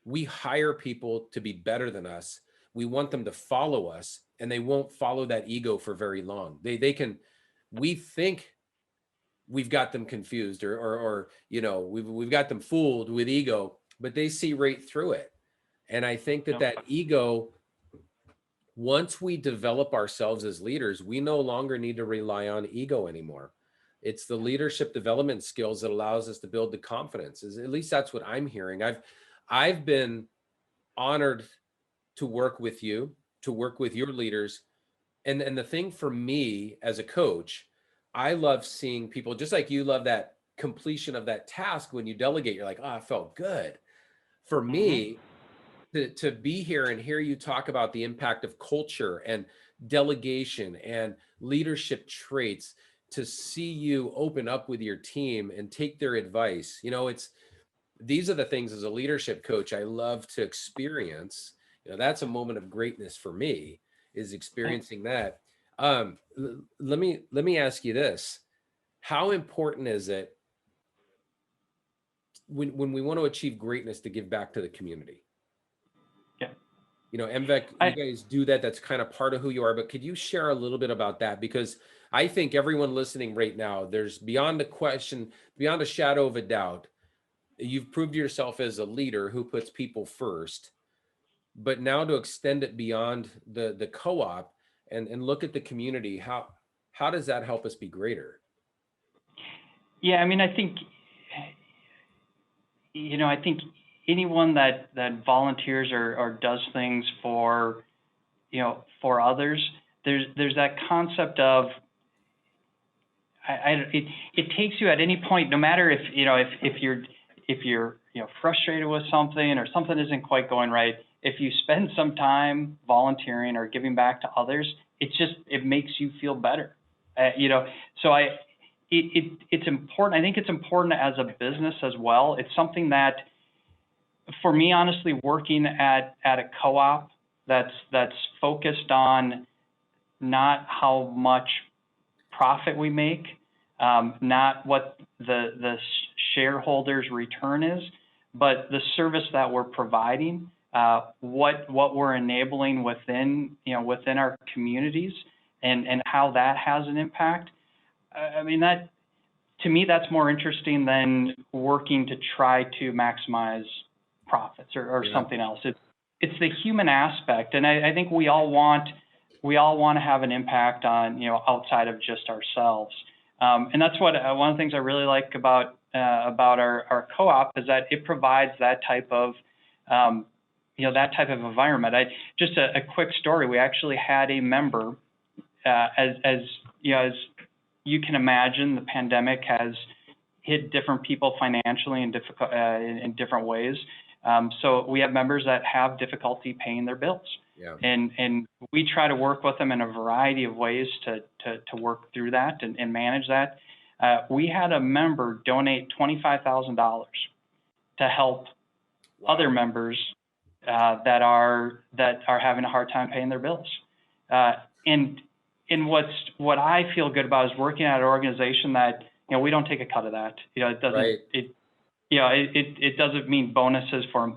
we hire people to be better than us. We want them to follow us, and they won't follow that ego for very long. We think we've got them confused or we've got them fooled with ego, but they see right through it. And I think that ego, once we develop ourselves as leaders, we no longer need to rely on ego anymore. It's the leadership development skills that allows us to build the confidence. At least that's what I'm hearing. I've been honored to work with you, to work with your leaders. And the thing for me as a coach, I love seeing people, just like you love that completion of that task when you delegate. You're like, oh, I felt good. For me, to be here and hear you talk about the impact of culture and delegation and leadership traits, to see you open up with your team and take their advice. These are the things as a leadership coach I love to experience. That's a moment of greatness for me, is experiencing that. Let me ask you this. How important is it when we want to achieve greatness to give back to the community? MVEC, you guys do that. That's kind of part of who you are, but could you share a little bit about that? Because I think everyone listening right now, there's beyond a question, beyond a shadow of a doubt, you've proved yourself as a leader who puts people first. But now to extend it beyond the co-op and look at the community, how does that help us be greater? Yeah, I mean, I think anyone that volunteers or does things for others, there's that concept of it takes you at any point, no matter if if you're frustrated with something or something isn't quite going right, if you spend some time volunteering or giving back to others, it makes you feel better. So it's important. I think it's important as a business as well. It's something that, for me, honestly, working at a co-op that's focused on not how much profit we make, not what the shareholders' return is, but the service that we're providing, what we're enabling within our communities, and how that has an impact. I mean, that, to me, that's more interesting than working to try to maximize profits or something else. It's the human aspect, and I think we all want to have an impact on outside of just ourselves. And that's what one of the things I really like about our co-op is that it provides that type of environment. Just a quick story. We actually had a member, as you can imagine, the pandemic has hit different people financially in different ways. So we have members that have difficulty paying their bills. Yeah. And we try to work with them in a variety of ways to work through that and manage that. We had a member donate $25,000 to help other members that are having a hard time paying their bills. And what I feel good about is working at an organization that we don't take a cut of that. It doesn't. Right. It doesn't mean bonuses for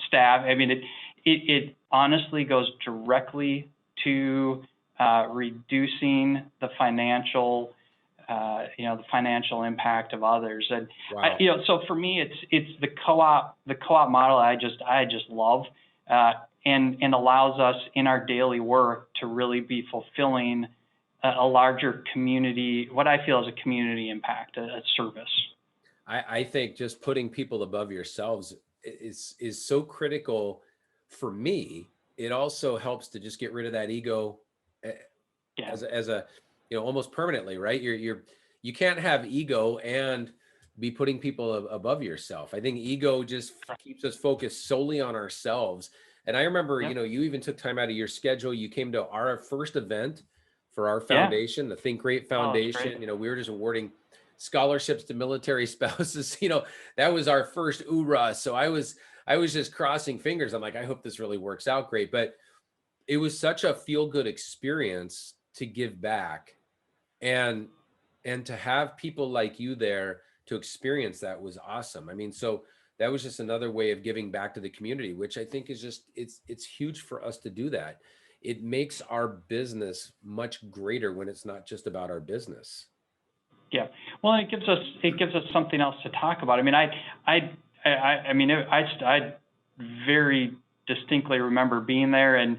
staff. I mean, it honestly goes directly to reducing the financial impact of others. And Wow. so for me, it's the co-op model. I just love, and allows us in our daily work to really be fulfilling a larger community, what I feel is a community impact, a service. I think just putting people above yourselves is so critical for me. It also helps to just get rid of that ego as a almost permanently, right? You can't have ego and be putting people above yourself. I think ego just keeps us focused solely on ourselves. And I remember, you even took time out of your schedule. You came to our first event for our foundation, the Think Great Foundation. We were just awarding scholarships to military spouses. That was our first oorah. So I was just crossing fingers. I'm like, I hope this really works out great. But it was such a feel-good experience to give back, and to have people like you there to experience that was awesome. I mean, so that was just another way of giving back to the community, which I think is just, it's huge for us to do that. It makes our business much greater when it's not just about our business. Yeah, well, it gives us something else to talk about. I mean, I very distinctly remember being there, and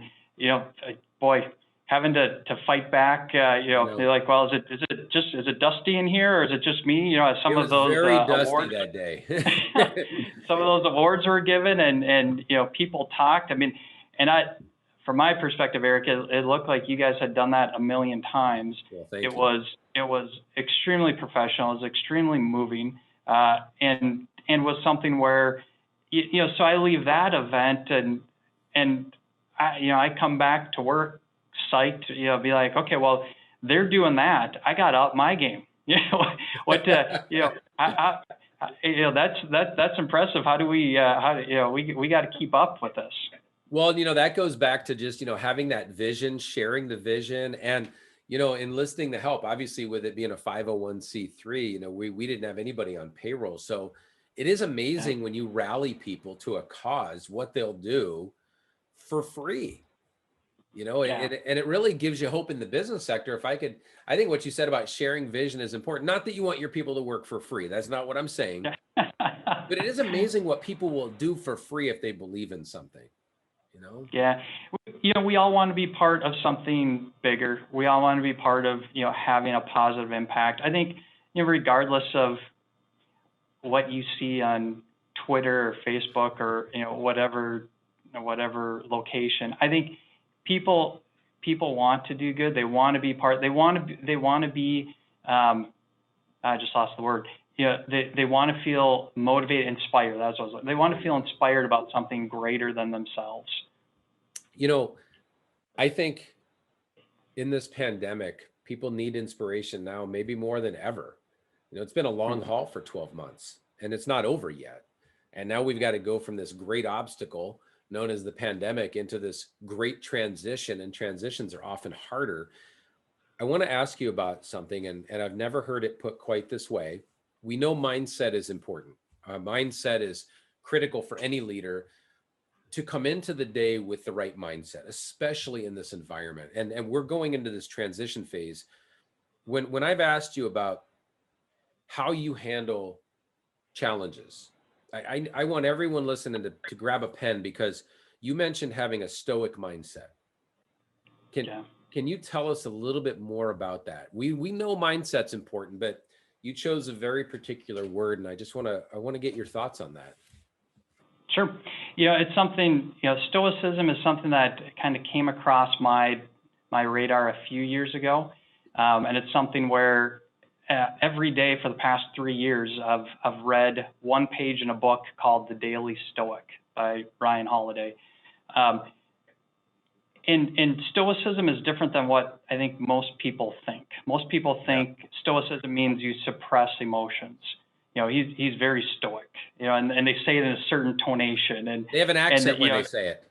boy, having to fight back. They're like, well, is it dusty in here, or is it just me? Some of those very dusty awards that day. some of those awards were given, and people talked. I mean, and from my perspective, Eric, it looked like you guys had done that a million times. Well, it was extremely professional. It was extremely moving, and was something where, so I leave that event and I come back to work psyched, be like, okay, well, they're doing that. I got up my game. That's impressive. How do we got to keep up with this? Well, that goes back to just, having that vision, sharing the vision, and, enlisting the help. Obviously, with it being a 501c3, we didn't have anybody on payroll. So it is amazing when you rally people to a cause, what they'll do for free, and it really gives you hope in the business sector. I think what you said about sharing vision is important. Not that you want your people to work for free. That's not what I'm saying. But it is amazing what people will do for free if they believe in something. Yeah. We all want to be part of something bigger. We all want to be part of, having a positive impact. I think, regardless of what you see on Twitter or Facebook or, whatever location, I think people want to do good. They want to be part. They want to be, I just lost the word, they want to feel motivated, inspired. That's what I was like. They want to feel inspired about something greater than themselves. I think in this pandemic, people need inspiration now, maybe more than ever. It's been a long haul for 12 months and it's not over yet. And now we've got to go from this great obstacle known as the pandemic into this great transition, and transitions are often harder. I want to ask you about something, and I've never heard it put quite this way. We know mindset is important. Mindset is critical for any leader to come into the day with the right mindset, especially in this environment. And we're going into this transition phase. When I've asked you about how you handle challenges, I want everyone listening to grab a pen, because you mentioned having a stoic mindset. Can you tell us a little bit more about that? We know mindset's important, but you chose a very particular word, and I want to get your thoughts on that. Sure. It's something, stoicism is something that kind of came across my radar a few years ago. And it's something where every day for the past 3 years, I've read one page in a book called The Daily Stoic by Ryan Holiday. And stoicism is different than what I think most people think. Most people think stoicism means you suppress emotions. He's very stoic, and they say it in a certain tonation. And they have an accent when they say it.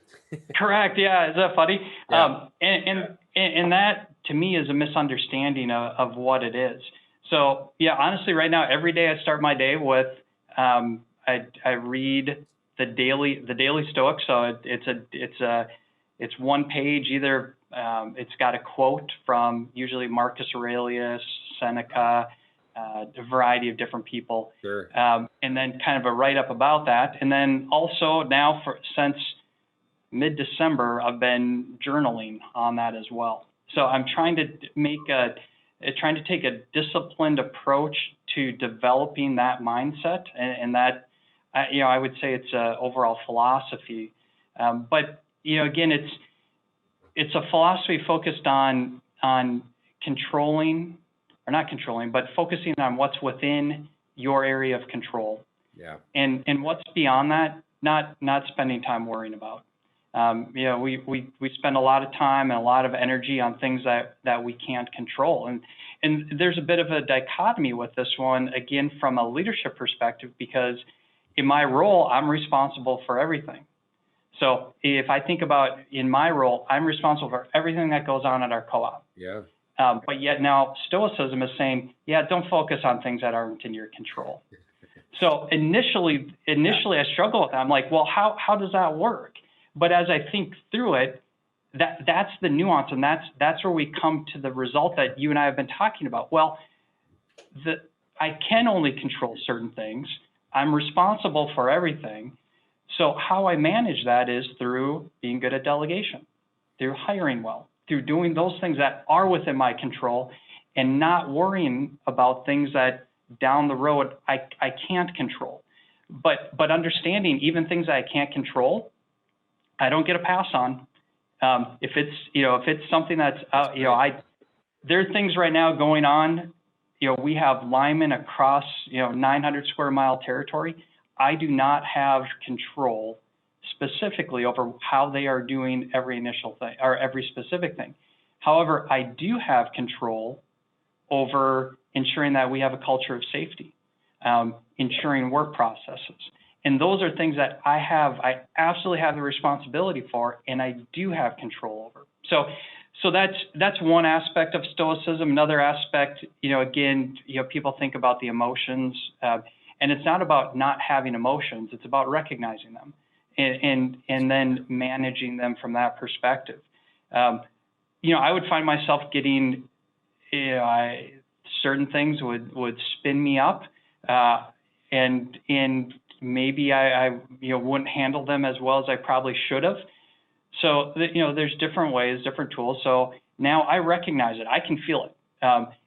Correct. Yeah. Is that funny? Yeah. And that to me is a misunderstanding of what it is. So yeah, honestly, right now, every day I start my day with, I read the Daily Stoic. So it's one page, either it's got a quote from usually Marcus Aurelius, Seneca, a variety of different people. Sure. And then kind of a write-up about that. And then also now since mid-December, I've been journaling on that as well. So I'm trying to take a disciplined approach to developing that mindset, and that, I would say it's a overall philosophy. But again, it's a philosophy focused on controlling, or not controlling, but focusing on what's within your area of control. Yeah. And what's beyond that, not spending time worrying about. We spend a lot of time and a lot of energy on things that we can't control. And there's a bit of a dichotomy with this one, again, from a leadership perspective, because in my role, I'm responsible for everything. So if I think about in my role, I'm responsible for everything that goes on at our co-op. Yeah. But yet now Stoicism is saying, don't focus on things that aren't in your control. So initially I struggle with that. I'm like, well, how does that work? But as I think through it, that's the nuance, and that's where we come to the result that you and I have been talking about. Well, I can only control certain things. I'm responsible for everything. So how I manage that is through being good at delegation, through hiring well, through doing those things that are within my control, and not worrying about things that down the road I can't control. But understanding even things that I can't control, I don't get a pass on. If it's something that's there are things right now going on. We have linemen across 900 square mile territory. I do not have control specifically over how they are doing every initial thing or every specific thing. However, I do have control over ensuring that we have a culture of safety, ensuring work processes. And those are things that I absolutely have the responsibility for, and I do have control over. So that's one aspect of Stoicism. Another aspect, again, people think about the emotions, and it's not about not having emotions. It's about recognizing them and then managing them from that perspective. I would find myself getting, certain things would spin me up, and maybe I wouldn't handle them as well as I probably should have. So, there's different ways, different tools. So now I recognize it. I can feel it.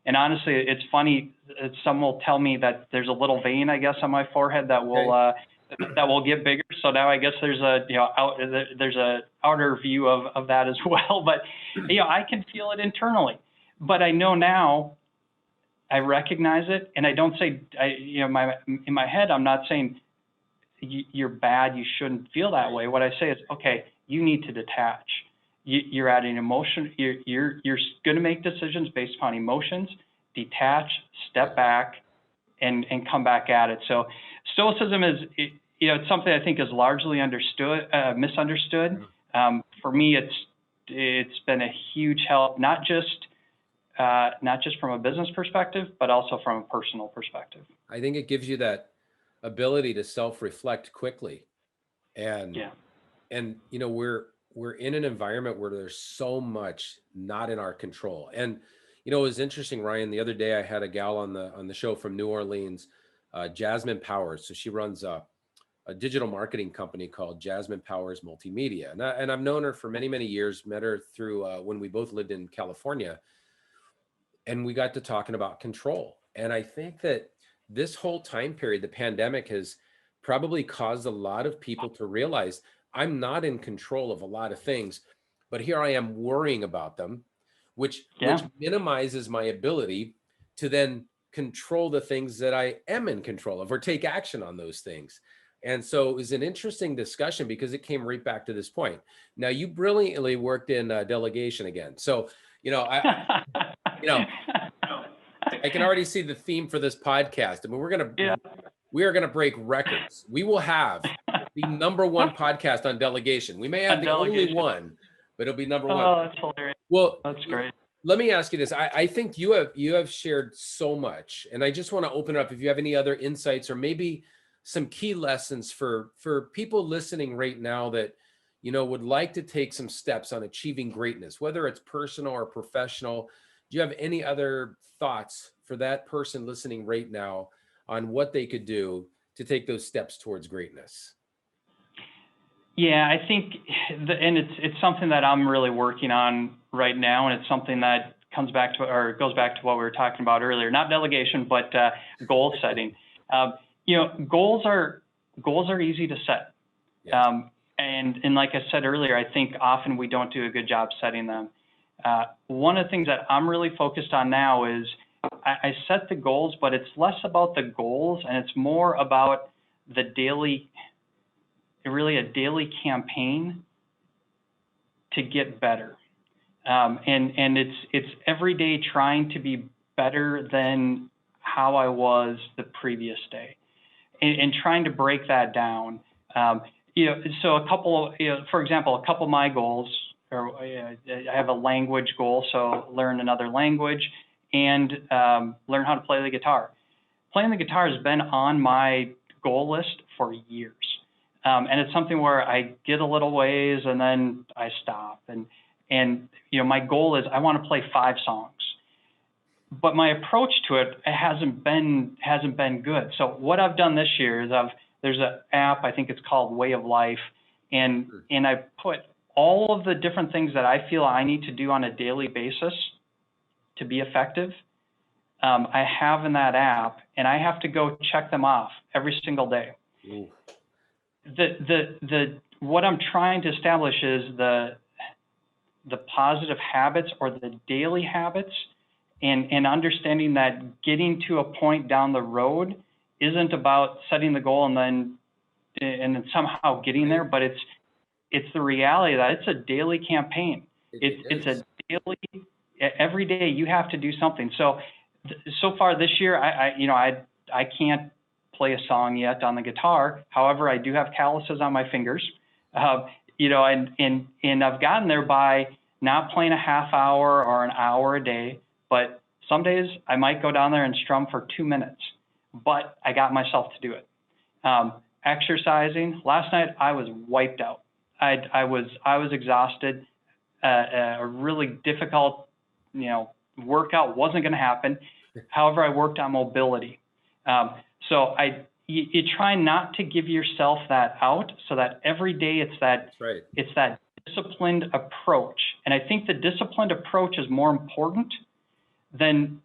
And honestly, it's funny. Some will tell me that there's a little vein, I guess, on my forehead that will get bigger. So now I guess there's a outer view of that as well. But I can feel it internally. But I know now I recognize it, and I don't say, in my head, I'm not saying you're bad, you shouldn't feel that way. What I say is, okay, you need to detach. You're at an emotion, you're going to make decisions based upon emotions, detach, step back, and come back at it. So Stoicism is, it's something I think is largely misunderstood. For me, it's been a huge help, not just from a business perspective, but also from a personal perspective. I think it gives you that ability to self-reflect quickly. And we're in an environment where there's so much not in our control. And it was interesting, Ryan, the other day I had a gal on the show from New Orleans, Jasmine Powers. So she runs a digital marketing company called Jasmine Powers Multimedia. And I've known her for many, many years, met her through when we both lived in California. And we got to talking about control. And I think that this whole time period, the pandemic has probably caused a lot of people to realize I'm not in control of a lot of things, but here I am worrying about them, which minimizes my ability to then control the things that I am in control of or take action on those things. And so it was an interesting discussion because it came right back to this point. Now, you brilliantly worked in delegation again. So, I can already see the theme for this podcast. I mean, we are gonna break records. We will have the #1 podcast on delegation. We may have the only one, but it'll be #1. Oh, that's hilarious. Well, that's great. Let me ask you this. I think you have shared so much, and I just want to open it up if you have any other insights or maybe some key lessons for people listening right now that would like to take some steps on achieving greatness, whether it's personal or professional. Do you have any other thoughts for that person listening right now on what they could do to take those steps towards greatness? Yeah, I think, and it's something that I'm really working on right now, and it's something that goes back to what we were talking about earlier, not delegation, but goal setting. Goals are easy to set. Yes. And like I said earlier, I think often we don't do a good job setting them. One of the things that I'm really focused on now is I set the goals, but it's less about the goals and it's more about the daily, really a daily campaign to get better. And it's every day trying to be better than how I was the previous day and trying to break that down. So for example, a couple of my goals, I have a language goal, so learn another language and learn how to play the guitar. Playing the guitar has been on my goal list for years. And it's something where I get a little ways and then I stop. And my goal is I want to play 5 songs. But my approach to it hasn't been good. So what I've done this year is there's an app, I think it's called Way of Life, and I put all of the different things that I feel I need to do on a daily basis to be effective. I have in that app, and I have to go check them off every single day. Ooh. What I'm trying to establish is the positive habits or the daily habits, and understanding that getting to a point down the road isn't about setting the goal and then somehow getting there, but it's the reality that it's a daily campaign. It's a daily, every day you have to do something. So far this year, I can't play a song yet on the guitar. However, I do have calluses on my fingers, and I've gotten there by not playing a half hour or an hour a day, but some days I might go down there and strum for 2 minutes, but I got myself to do it. Exercising, last night I was wiped out. I was exhausted. A really difficult, workout wasn't going to happen. However, I worked on mobility. So you try not to give yourself that out, so that every day it's that disciplined approach. And I think the disciplined approach is more important than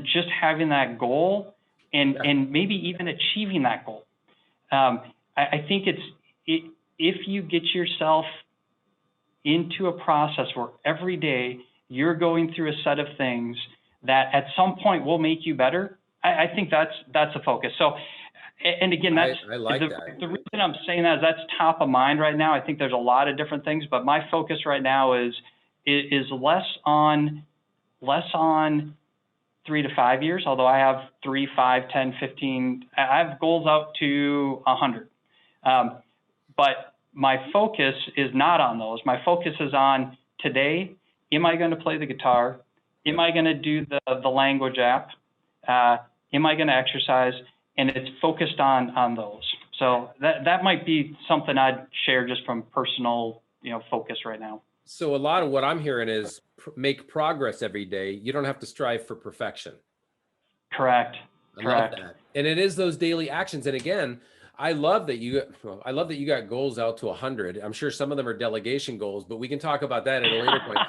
just having that goal and maybe even achieving that goal. I think if you get yourself into a process where every day you're going through a set of things that at some point will make you better. I think that's a focus. So, and again, that's I like that. The reason I'm saying that is that's top of mind right now. I think there's a lot of different things, but my focus right now is less on 3 to 5 years, although I have 3, 5, 10, 15, I have goals out to 100. But my focus is not on those. My focus is on today. Am I going to play the guitar? Am I going to do the language app? Am I going to exercise? And it's focused on those. So that might be something I'd share just from personal, focus right now. So a lot of what I'm hearing is make progress every day. You don't have to strive for perfection. Correct. I love that. And it is those daily actions. And again, I love that you got goals out to 100. I'm sure some of them are delegation goals, but we can talk about that at a later point.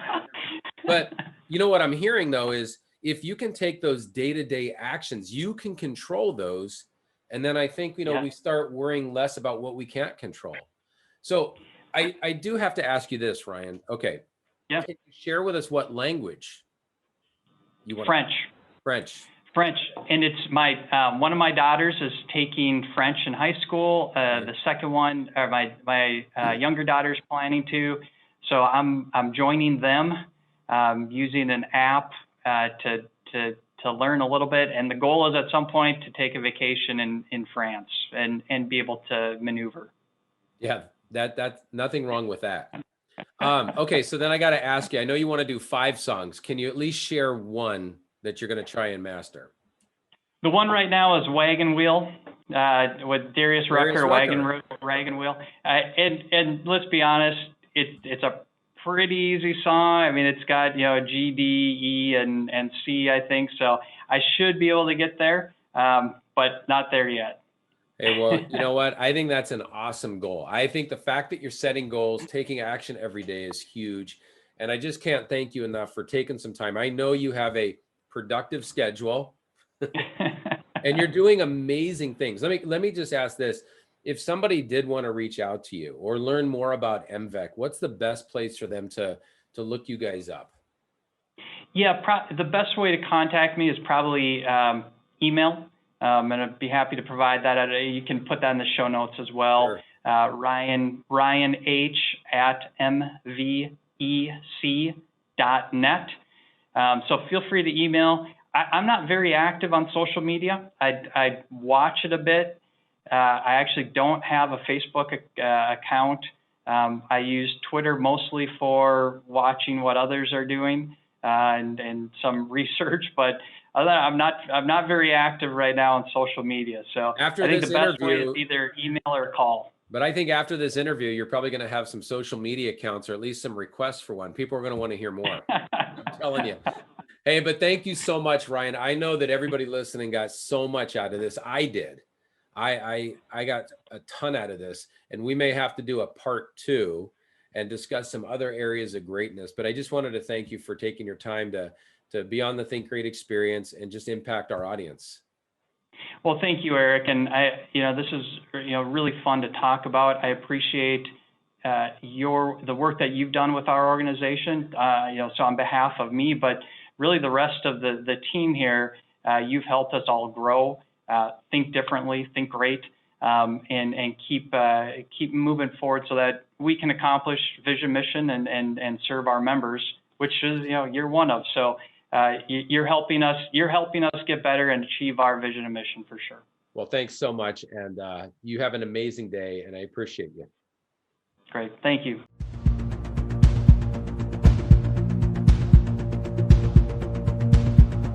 But you know what I'm hearing though is if you can take those day-to-day actions, you can control those. And then I think, we start worrying less about what we can't control. So I do have to ask you this, Ryan. Okay. Yeah. Can you share with us what language you want? French. And it's one of my daughters is taking French in high school. The second one, or my younger daughter's planning to. So I'm joining them, using an app to learn a little bit. And the goal is at some point to take a vacation in France and be able to maneuver. Yeah, that's nothing wrong with that. Okay, so then I got to ask you, I know you want to do 5 songs. Can you at least share one that you're going to try and master? The one right now is Wagon Wheel with Darius Rucker, Wagon Wheel. And let's be honest, it's a pretty easy song. I mean, it's got, G, D, E, and C, I think. So I should be able to get there, but not there yet. Hey, well, you know what? I think that's an awesome goal. I think the fact that you're setting goals, taking action every day is huge. And I just can't thank you enough for taking some time. I know you have a productive schedule and you're doing amazing things. Let me just ask this. If somebody did want to reach out to you or learn more about MVEC, what's the best place for them to look you guys up? Yeah, the best way to contact me is probably email. And I'd be happy to provide that. You can put that in the show notes as well. Sure. Ryan H at mvec.net. So feel free to email. I'm not very active on social media. I watch it a bit. I actually don't have a Facebook account. I use Twitter mostly for watching what others are doing and some research, but I'm not very active right now on social media. So I think the best way is either email or call. But I think after this interview, you're probably going to have some social media accounts or at least some requests for one. People are going to want to hear more. I'm telling you. Hey, but thank you so much, Ryan. I know that everybody listening got so much out of this. I did. I got a ton out of this, and we may have to do a part 2 and discuss some other areas of greatness. But I just wanted to thank you for taking your time to be on the Think Great experience and just impact our audience. Well, thank you, Eric. And this is, really fun to talk about. I appreciate the work that you've done with our organization, so on behalf of me, but really the rest of the team here, you've helped us all grow, think differently, think great, and keep moving forward so that we can accomplish vision, mission, and serve our members, which is, you're one of. So you're helping us get better and achieve our vision and mission for sure. Well, thanks so much. And you have an amazing day, and I appreciate you. Great. Thank you.